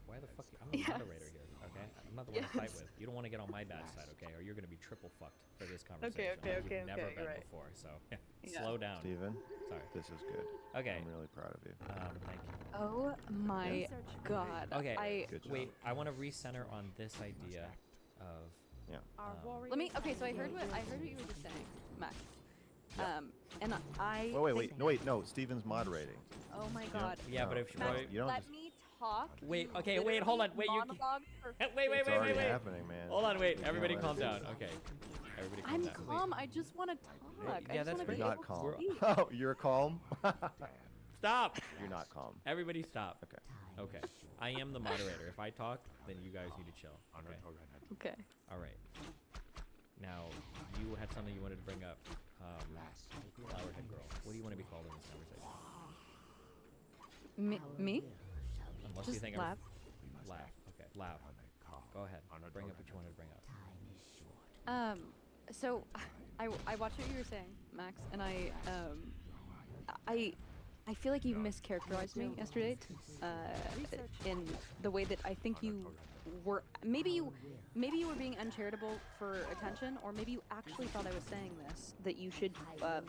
[SPEAKER 2] Why the fuck? I'm the
[SPEAKER 1] Yes.
[SPEAKER 2] moderator here, okay? I'm not the one to fight with. You don't want to get on my bad side, okay? Or you're going to be triple fucked for this conversation.
[SPEAKER 1] okay,
[SPEAKER 2] You've never been
[SPEAKER 1] right.
[SPEAKER 2] before, so
[SPEAKER 1] Yeah.
[SPEAKER 2] slow down.
[SPEAKER 5] Steven,
[SPEAKER 2] Sorry.
[SPEAKER 5] this is good.
[SPEAKER 2] Okay.
[SPEAKER 5] I'm really proud of you.
[SPEAKER 2] Thank you.
[SPEAKER 1] Oh my god.
[SPEAKER 2] Okay.
[SPEAKER 5] Good job.
[SPEAKER 2] Wait, I want to recenter on this idea of.
[SPEAKER 1] Let me. Okay, so I heard what you were just saying, Max.
[SPEAKER 2] Yeah.
[SPEAKER 1] And I.
[SPEAKER 5] Wait, no. Steven's moderating.
[SPEAKER 1] Oh my god.
[SPEAKER 2] Yeah, but if she.
[SPEAKER 1] Max,
[SPEAKER 5] you don't
[SPEAKER 1] let
[SPEAKER 5] just-
[SPEAKER 1] me talk.
[SPEAKER 2] Wait,
[SPEAKER 1] You
[SPEAKER 2] okay, wait, hold on,
[SPEAKER 1] literally
[SPEAKER 2] wait, you-
[SPEAKER 1] monologued for
[SPEAKER 2] Wait,
[SPEAKER 5] It's already
[SPEAKER 2] wait.
[SPEAKER 5] happening, man.
[SPEAKER 2] Hold on, wait.
[SPEAKER 5] You
[SPEAKER 2] Everybody
[SPEAKER 5] can't
[SPEAKER 2] calm
[SPEAKER 5] let it
[SPEAKER 2] down. Okay. Everybody calm
[SPEAKER 1] I'm
[SPEAKER 2] down.
[SPEAKER 1] calm. I just want to talk.
[SPEAKER 2] Yeah,
[SPEAKER 1] I
[SPEAKER 2] that's
[SPEAKER 1] just
[SPEAKER 2] pretty-
[SPEAKER 5] You're
[SPEAKER 1] want
[SPEAKER 5] not
[SPEAKER 1] to
[SPEAKER 5] calm.
[SPEAKER 1] speak.
[SPEAKER 5] Oh, you're calm?
[SPEAKER 2] Stop!
[SPEAKER 5] You're not calm.
[SPEAKER 2] Everybody stop.
[SPEAKER 5] Okay.
[SPEAKER 2] Okay. I am the moderator. If I talk, then you guys need to chill. Okay.
[SPEAKER 1] Okay.
[SPEAKER 2] All right. Now, you had something you wanted to bring up. Flowerhead girl. What do you want to be called in this conversation?
[SPEAKER 1] Me?
[SPEAKER 2] Unless
[SPEAKER 1] Just
[SPEAKER 2] you think
[SPEAKER 1] laugh.
[SPEAKER 2] Laugh. Okay. Laugh. Go ahead. Bring up what you wanted to bring up.
[SPEAKER 1] So I watched what you were saying, Max, and I feel like you mischaracterized me yesterday, in the way that I think you were. Maybe you were being uncharitable for attention, or maybe you actually thought I was saying this, that you should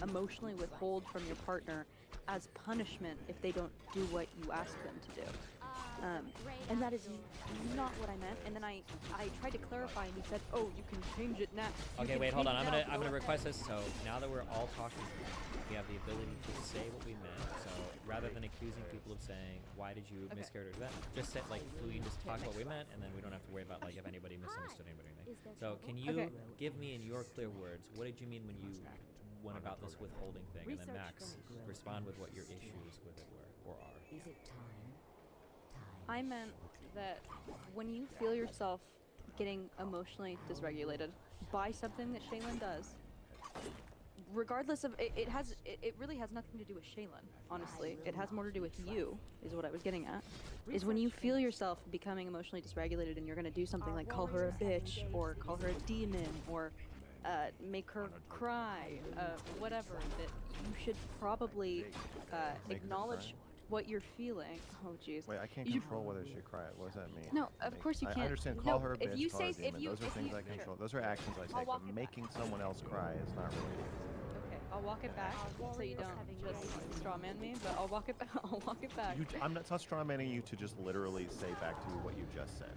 [SPEAKER 1] emotionally withhold from your partner as punishment if they don't do what you ask them to do. And that is not what I meant. And then I tried to clarify, and he said, "Oh, you can change it now."
[SPEAKER 2] Okay, wait, hold on. I'm gonna request this. So now that we're all talking, we have the ability to say what we meant. So rather than accusing people of saying, "Why did you mischaracterize that?" Just say like, we can just talk about what we meant, and then we don't have to worry about like if anybody misunderstood anybody or anything. So can you give me in your clear words, what did you mean when you went about this withholding thing? And then Max, respond with what your issues with it were or are.
[SPEAKER 3] Is it time?
[SPEAKER 1] I meant that when you feel yourself getting emotionally dysregulated by something that Shaylin does, regardless of it really has nothing to do with Shaylin, honestly. It has more to do with you, is what I was getting at. Is when you feel yourself becoming emotionally dysregulated and you're gonna do something like call her a bitch or call her a demon or make her cry, whatever, that you should probably acknowledge what you're feeling. Oh, jeez.
[SPEAKER 5] Wait, I can't control whether she cried. What does that mean?
[SPEAKER 1] No, of course you can't.
[SPEAKER 5] I understand. Call her a bitch.
[SPEAKER 1] If you
[SPEAKER 5] Call her a
[SPEAKER 1] say,
[SPEAKER 5] demon. Those are things I control. Those are actions I take. But making someone else cry is not related.
[SPEAKER 1] Okay, I'll walk it back so you don't just strawman me. But I'll walk it back. I'll walk it back.
[SPEAKER 5] I'm not strawmanning you to just literally say back to you what you just said.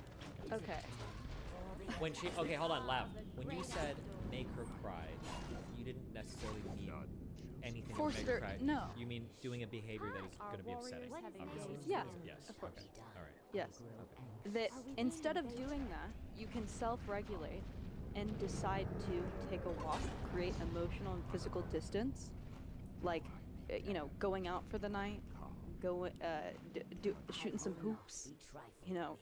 [SPEAKER 1] Okay.
[SPEAKER 2] When she, okay, hold on, Lav. When you said make her cry, you didn't necessarily mean anything to make her cry.
[SPEAKER 1] No.
[SPEAKER 2] You mean doing a behavior that is going to be upsetting, obviously.
[SPEAKER 1] Yeah.
[SPEAKER 2] Yes.
[SPEAKER 1] Of course.
[SPEAKER 2] Okay. All right.
[SPEAKER 1] Yes. That instead of doing that, you can self-regulate and decide to take a walk, create emotional and physical distance, like, going out for the night, shooting some hoops,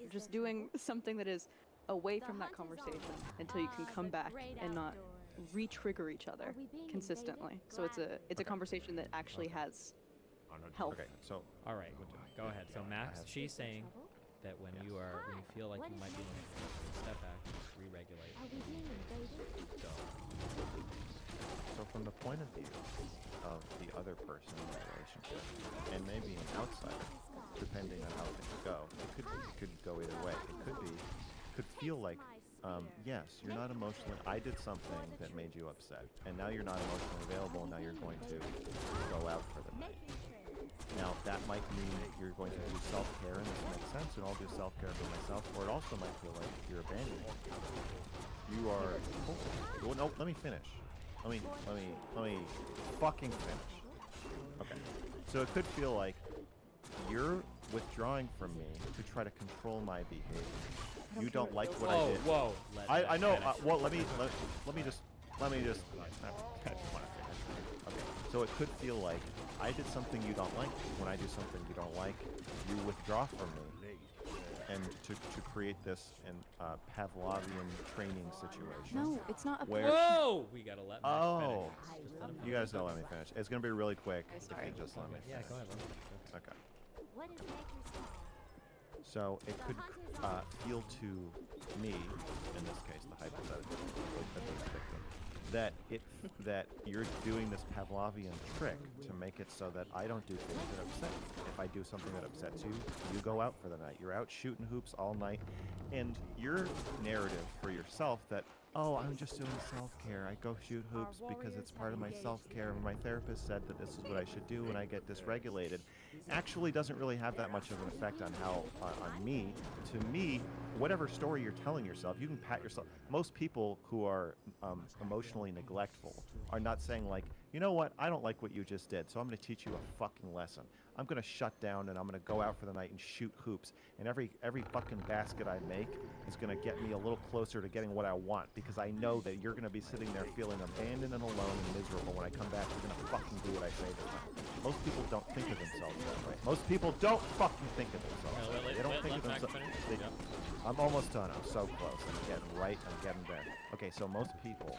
[SPEAKER 1] just doing something that is away from that conversation until you can come back and not re-trigger each other consistently. So it's a conversation that actually has health.
[SPEAKER 5] Okay, so
[SPEAKER 2] All right. Go ahead. So Max, she's saying that when you feel like you might be step back, re-regulate. Go.
[SPEAKER 5] So from the point of view of the other person in the relationship, and maybe an outsider, depending on how things go, it could go either way. Could feel like, yes, you're not emotionally. I did something that made you upset, and now you're not emotionally available. And now you're going to go out for the night. Now that might mean you're going to do self-care, and this makes sense, and I'll do self-care for myself. Or it also might feel like you're abandoning me. You are. Oh, no, let me finish. Let me fucking finish. Okay. So it could feel like you're withdrawing from me to try to control my behavior. You don't like what I did.
[SPEAKER 2] Whoa.
[SPEAKER 5] I know. Well, let me just. Okay. So it could feel like I did something you don't like. When I do something you don't like, you withdraw from me, and to create this Pavlovian training situation.
[SPEAKER 1] No, it's not a
[SPEAKER 2] Whoa! We gotta let Max finish. Just let him
[SPEAKER 5] You guys don't let me finish. It's gonna be really quick.
[SPEAKER 1] Sorry.
[SPEAKER 5] If you just let me
[SPEAKER 2] Yeah,
[SPEAKER 5] finish.
[SPEAKER 2] go ahead.
[SPEAKER 5] Okay.
[SPEAKER 3] What is making small?
[SPEAKER 5] So it could feel to me, in this case, the hypothetical victim, that you're doing this Pavlovian trick to make it so that I don't do things that upset you. If I do something that upsets you, you go out for the night. You're out shooting hoops all night, and your narrative for yourself that, oh, I'm just doing self-care. I go shoot hoops because it's part of my self-care. My therapist said that this is what I should do when I get dysregulated. Actually doesn't really have that much of an effect on on me. To me, whatever story you're telling yourself, you can pat yourself. Most people who are emotionally neglectful are not saying like, you know what, I don't like what you just did, so I'm going to teach you a fucking lesson. I'm going to shut down and I'm going to go out for the night and shoot hoops. And every fucking basket I make is going to get me a little closer to getting what I want, because I know that you're going to be sitting there feeling abandoned and alone and miserable. When I come back, you're going to fucking do what I say this time. Most people don't think of themselves that way. Most people don't fucking think of themselves that way. They don't think of themselves. I'm almost done. I'm so close. I'm getting right. I'm getting there. Okay, so most people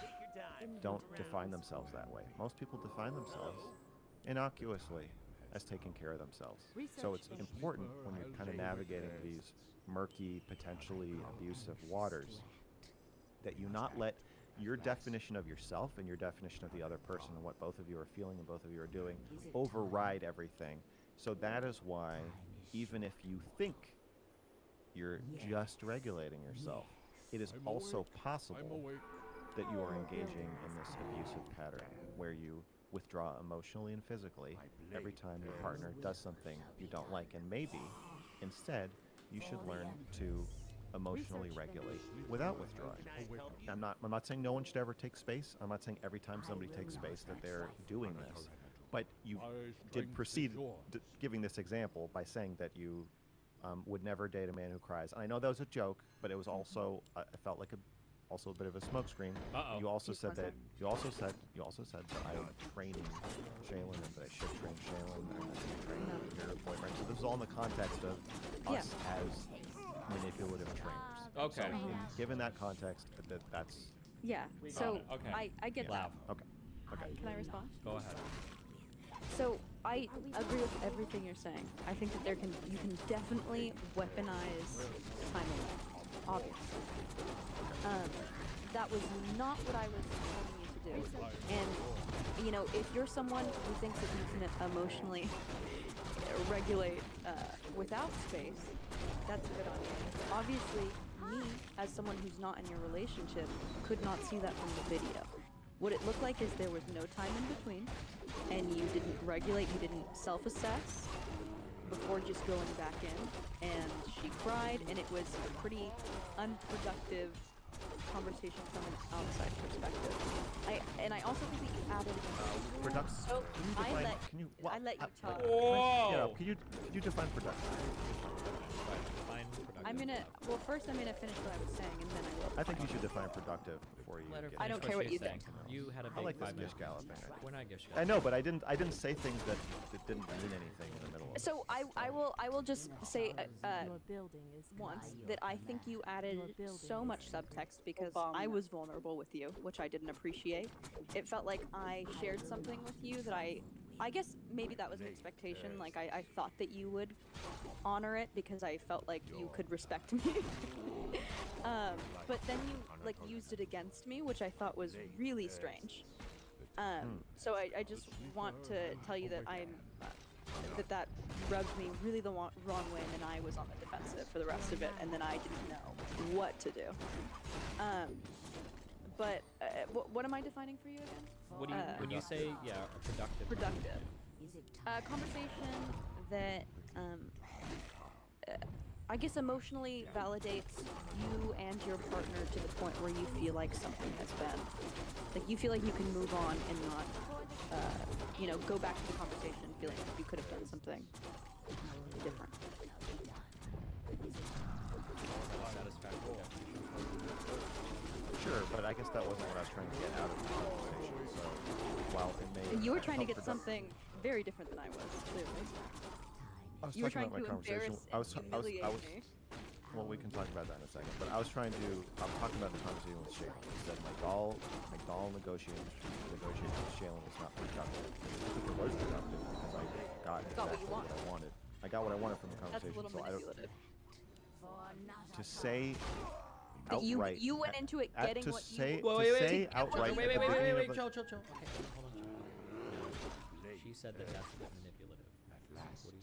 [SPEAKER 5] don't define themselves that way. Most people define themselves innocuously as taking care of themselves. So it's important when you're kind of navigating these murky, potentially abusive waters, that you not let your definition of yourself and your definition of the other person and what both of you are feeling and both of you are doing override everything. So that is why, even if you think you're just regulating yourself, it is also possible that you are engaging in this abusive pattern where you withdraw emotionally and physically every time your partner does something you don't like, and maybe instead you should learn to emotionally regulate without withdrawing. I'm not saying no one should ever take space. I'm not saying every time somebody takes space that they're doing this. But you did proceed giving this example by saying that you would never date a man who cries. And I know that was a joke, but it was also I felt like also a bit of a smokescreen.
[SPEAKER 2] Uh-oh.
[SPEAKER 5] You also said that I am training Shaylin and that I should train Shaylin and that I should train your boyfriend. So this is all in the context of us as manipulative trainers.
[SPEAKER 2] Okay.
[SPEAKER 5] So given that context, that's
[SPEAKER 1] Yeah.
[SPEAKER 2] Got
[SPEAKER 1] So
[SPEAKER 2] it. Okay.
[SPEAKER 1] I get that.
[SPEAKER 5] okay. Okay.
[SPEAKER 1] Can I respond?
[SPEAKER 2] Go ahead.
[SPEAKER 1] So I agree with everything you're saying. I think that you can definitely weaponize time alone, obviously. That was not what I was telling you to do. And you know, if you're someone who thinks that you can emotionally regulate without space, that's good on you. Obviously, me as someone who's not in your relationship could not see that from the video. What it looked like is there was no time in between, and you didn't regulate, you didn't self-assess before just going back in, and she cried, and it was a pretty unproductive conversation from an outside perspective. I also think that you added
[SPEAKER 5] Productive.
[SPEAKER 1] so
[SPEAKER 5] Can you
[SPEAKER 1] I
[SPEAKER 5] define?
[SPEAKER 1] let
[SPEAKER 5] Can you?
[SPEAKER 1] I let you talk.
[SPEAKER 2] Whoa!
[SPEAKER 5] Can you define productive?
[SPEAKER 1] First I'm gonna finish what I was saying, and then I will.
[SPEAKER 5] I think you should define productive before you.
[SPEAKER 2] Let her
[SPEAKER 5] get
[SPEAKER 1] I
[SPEAKER 2] finish
[SPEAKER 1] don't
[SPEAKER 2] what
[SPEAKER 1] care what
[SPEAKER 2] she's
[SPEAKER 1] you
[SPEAKER 2] saying.
[SPEAKER 1] think.
[SPEAKER 2] You had a
[SPEAKER 5] I
[SPEAKER 2] big
[SPEAKER 5] like this
[SPEAKER 2] 5 minute.
[SPEAKER 5] gish galloping.
[SPEAKER 2] We're not gish
[SPEAKER 5] I know, but I didn't say things that didn't mean anything in the middle of it.
[SPEAKER 1] So I will just say
[SPEAKER 3] Your building is
[SPEAKER 1] once that I think you added so much subtext because I was vulnerable with you, which I didn't appreciate. It felt like I shared something with you that I guess maybe that was an expectation. Like I thought that you would honor it because I felt like you could respect me. But then you like used it against me, which I thought was really strange. So I just want to tell you that I'm that rubbed me really the wrong way, and then I was on the defensive for the rest of it, and then I didn't know what to do. But what am I defining for you again?
[SPEAKER 2] What do you when you say productive?
[SPEAKER 1] Productive. Conversation that I guess emotionally validates you and your partner to the point where you feel like something has been, like you feel like you can move on and not, go back to the conversation feeling like you could have done something different.
[SPEAKER 2] Satisfactory.
[SPEAKER 5] Sure, but I guess that wasn't what I was trying to get out of the conversation. So while it may
[SPEAKER 1] You were trying to
[SPEAKER 5] help
[SPEAKER 1] get something very different than I was, clearly.
[SPEAKER 5] I was
[SPEAKER 1] You were
[SPEAKER 5] talking
[SPEAKER 1] trying
[SPEAKER 5] about my
[SPEAKER 1] to
[SPEAKER 5] conversation.
[SPEAKER 1] embarrass and humiliate me.
[SPEAKER 5] Well, we can talk about that in a second. But I was talking about the conversation with Shaylin. He said my doll negotiation with Shaylin was not productive. I think it was productive because I got exactly what I wanted. I got what I wanted from the
[SPEAKER 1] That's a
[SPEAKER 5] conversation.
[SPEAKER 1] little
[SPEAKER 5] So I don't
[SPEAKER 1] manipulative.
[SPEAKER 5] to say
[SPEAKER 1] That
[SPEAKER 5] outright.
[SPEAKER 1] you went into it getting
[SPEAKER 5] to
[SPEAKER 1] what
[SPEAKER 5] say,
[SPEAKER 1] you
[SPEAKER 5] to say outright.
[SPEAKER 2] Wait,
[SPEAKER 5] at the beginning of the-
[SPEAKER 2] chill. Okay, hold on. She said that that's a bit manipulative. What do you think?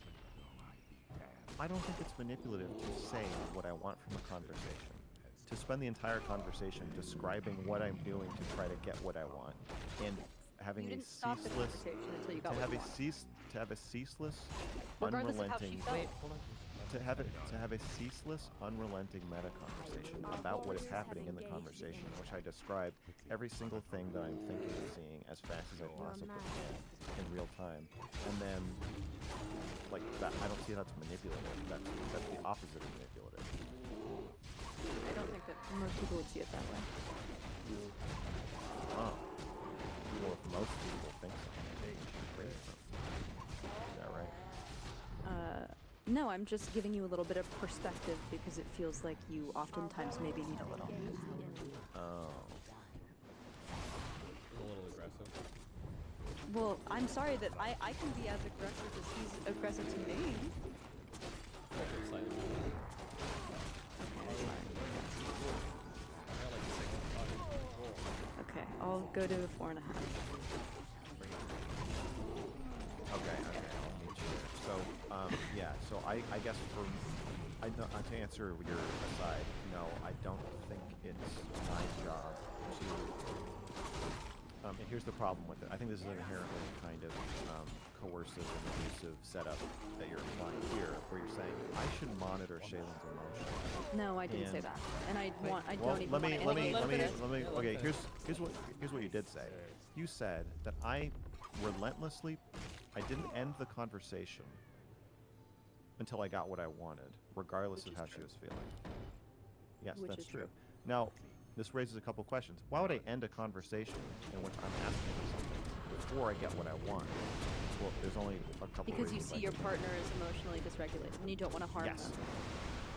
[SPEAKER 5] I don't think it's manipulative to say what I want from a conversation. To spend the entire conversation describing what I'm doing to try to get what I want, and having
[SPEAKER 1] You
[SPEAKER 5] a
[SPEAKER 1] didn't stop the
[SPEAKER 5] ceaseless
[SPEAKER 1] conversation until you
[SPEAKER 5] to
[SPEAKER 1] got
[SPEAKER 5] have
[SPEAKER 1] what
[SPEAKER 5] a
[SPEAKER 1] you want.
[SPEAKER 5] to have a ceaseless,
[SPEAKER 1] Regardless of how she
[SPEAKER 5] unrelenting
[SPEAKER 1] felt.
[SPEAKER 2] Wait, hold on.
[SPEAKER 5] to have a ceaseless, unrelenting meta conversation about what is happening in the conversation, in which I describe every single thing that I'm thinking and seeing as fast as I possibly can in real time, and then like that. I don't see that's manipulative. That's the opposite of manipulative.
[SPEAKER 1] I don't think that most people would see it that way.
[SPEAKER 5] Oh, well, if most people think so, great. Is that right?
[SPEAKER 1] No, I'm just giving you a little bit of perspective because it feels like you oftentimes maybe need a little.
[SPEAKER 5] Oh.
[SPEAKER 2] A little aggressive.
[SPEAKER 1] Well, I'm sorry that I can be as aggressive as he's aggressive to me.
[SPEAKER 2] Slightly.
[SPEAKER 1] Okay, I'll go to 4.5.
[SPEAKER 5] Okay, I'll meet you there. So, so I guess to answer your aside, no, I don't think it's my job to, and here's the problem with it. I think this is inherently kind of coercive and abusive setup that you're implying here, where you're saying I should monitor Shaylin's emotions.
[SPEAKER 1] No, I didn't say
[SPEAKER 5] And-
[SPEAKER 1] that. And I
[SPEAKER 5] Well,
[SPEAKER 1] don't even
[SPEAKER 5] let me.
[SPEAKER 1] want to
[SPEAKER 5] Okay, here's what you did say. You said that I relentlessly, I didn't end the conversation until I got what I wanted, regardless
[SPEAKER 1] Which
[SPEAKER 5] of
[SPEAKER 1] is
[SPEAKER 5] how
[SPEAKER 1] true.
[SPEAKER 5] she was feeling. Yes,
[SPEAKER 1] Which
[SPEAKER 5] that's
[SPEAKER 1] is
[SPEAKER 5] true.
[SPEAKER 1] true.
[SPEAKER 5] Now, this raises a couple questions. Why would I end a conversation in which I'm asking for something before I get what I want? Well, there's only a couple
[SPEAKER 1] Because you
[SPEAKER 5] reasons
[SPEAKER 1] see
[SPEAKER 5] I
[SPEAKER 1] your
[SPEAKER 5] could-
[SPEAKER 1] partner is emotionally dysregulated and you don't want to harm
[SPEAKER 5] Yes.
[SPEAKER 1] them.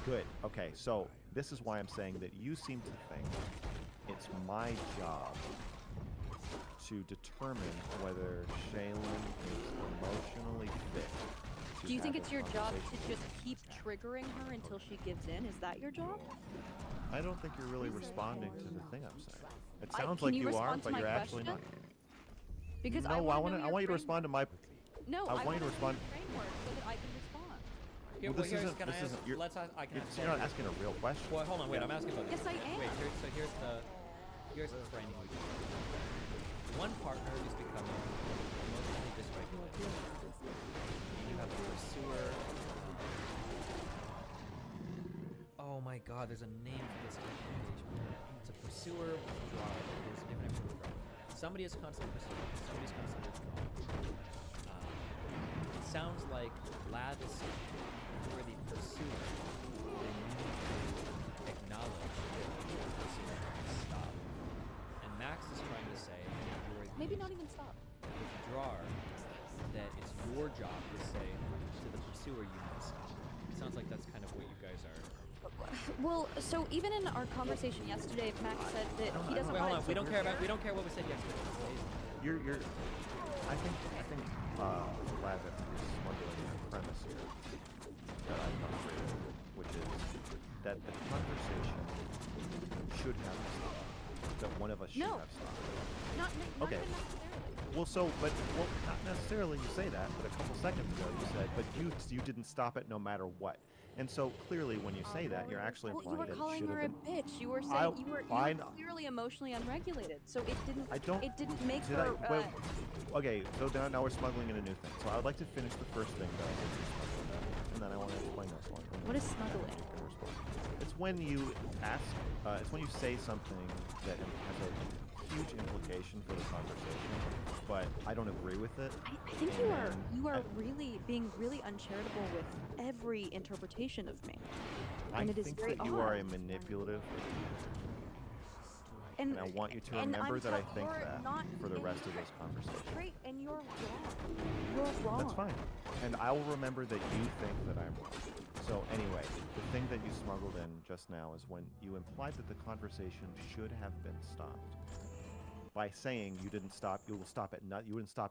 [SPEAKER 5] Good. Okay, so this is why I'm saying that you seem to think it's my job to determine whether Shaylin is emotionally fit. to
[SPEAKER 1] Do you think
[SPEAKER 5] have
[SPEAKER 1] it's
[SPEAKER 5] a
[SPEAKER 1] your job to
[SPEAKER 5] conversation.
[SPEAKER 1] just keep triggering her until she gives in? Is that your job?
[SPEAKER 5] I don't think you're really responding to the thing I'm saying. It
[SPEAKER 1] I-
[SPEAKER 5] sounds
[SPEAKER 1] can
[SPEAKER 5] like
[SPEAKER 1] you
[SPEAKER 5] you are,
[SPEAKER 1] respond to
[SPEAKER 5] but
[SPEAKER 1] my
[SPEAKER 5] you're actually not.
[SPEAKER 1] question? Because
[SPEAKER 5] No,
[SPEAKER 1] I
[SPEAKER 5] I
[SPEAKER 1] want
[SPEAKER 5] want
[SPEAKER 1] to
[SPEAKER 5] you to respond to my.
[SPEAKER 1] No,
[SPEAKER 5] I
[SPEAKER 1] I
[SPEAKER 5] want
[SPEAKER 1] want
[SPEAKER 5] you to
[SPEAKER 1] to
[SPEAKER 5] respond.
[SPEAKER 1] your framework so that I can respond.
[SPEAKER 2] Here,
[SPEAKER 5] Well,
[SPEAKER 2] well,
[SPEAKER 5] this
[SPEAKER 2] here's,
[SPEAKER 5] isn't.
[SPEAKER 2] can
[SPEAKER 5] This
[SPEAKER 2] I ask,
[SPEAKER 5] isn't. You're,
[SPEAKER 2] let's ask, I can
[SPEAKER 5] you're,
[SPEAKER 2] ask
[SPEAKER 5] so you're not
[SPEAKER 2] Sandy.
[SPEAKER 5] asking a real question.
[SPEAKER 2] Well, hold on, wait, I'm asking something.
[SPEAKER 1] Yes, I am.
[SPEAKER 2] Wait, here's the framing we do. One partner is becoming emotionally dysregulated. You have a pursuer. Oh my god, there's a name for this type of engagement. It's a pursuer withdrawal. There's a different name for withdrawal. Somebody is constantly pursuing, somebody's constantly withdrawing. It sounds like Lads, for the pursuer, they need to acknowledge that the pursuer has stopped. And Max is trying to say that you're the
[SPEAKER 1] Maybe not even stop.
[SPEAKER 2] withdrawer, that it's your job to say to the pursuer you must stop. It sounds like that's kind of what you guys are.
[SPEAKER 1] Well, so even in our conversation yesterday, Max said that he doesn't
[SPEAKER 2] Wait,
[SPEAKER 1] want
[SPEAKER 2] hold on.
[SPEAKER 1] to
[SPEAKER 2] We don't care what we said yesterday.
[SPEAKER 5] You're. I think. Glad that you're smuggling a premise here that I've come to, which is that the conversation should have stopped. That one of us should
[SPEAKER 1] No.
[SPEAKER 5] have stopped.
[SPEAKER 1] Not
[SPEAKER 5] Okay.
[SPEAKER 1] even necessarily.
[SPEAKER 5] Well, not necessarily you say that, but a couple seconds ago you said, but you didn't stop it no matter what. And so clearly when you say that, you're actually
[SPEAKER 1] Well, you
[SPEAKER 5] implying
[SPEAKER 1] were
[SPEAKER 5] that it
[SPEAKER 1] calling
[SPEAKER 5] should
[SPEAKER 1] her
[SPEAKER 5] have
[SPEAKER 1] a
[SPEAKER 5] been.
[SPEAKER 1] bitch. You were saying you were
[SPEAKER 5] I-
[SPEAKER 1] clearly emotionally unregulated. So it didn't.
[SPEAKER 5] I don't.
[SPEAKER 1] It didn't make
[SPEAKER 5] Did
[SPEAKER 1] her.
[SPEAKER 5] I? Wait, okay, so now we're smuggling in a new thing. So I would like to finish the first thing that I think you're smuggling in, and then I want to explain this one. and
[SPEAKER 1] What is
[SPEAKER 5] then
[SPEAKER 1] smuggling?
[SPEAKER 5] you can respond. It's when you ask. It's when you say something that has a huge implication for the conversation, but I don't agree with it.
[SPEAKER 1] I think you are really being really uncharitable with every interpretation of me, and
[SPEAKER 5] I
[SPEAKER 1] it is
[SPEAKER 5] think
[SPEAKER 1] very
[SPEAKER 5] that you are a
[SPEAKER 1] odd.
[SPEAKER 5] manipulative,
[SPEAKER 1] And
[SPEAKER 5] and I want you to
[SPEAKER 1] and
[SPEAKER 5] remember
[SPEAKER 1] I'm
[SPEAKER 5] that I
[SPEAKER 1] tell-
[SPEAKER 5] think
[SPEAKER 1] you're
[SPEAKER 5] that
[SPEAKER 1] not
[SPEAKER 5] for the
[SPEAKER 1] in-
[SPEAKER 5] rest of this conversation.
[SPEAKER 1] Great, and you're wrong. You're wrong.
[SPEAKER 5] That's fine. And I will remember that you think that I'm wrong. So anyway, the thing that you smuggled in just now is when you implied that the conversation should have been stopped. By saying you didn't stop, you will stop at you wouldn't stop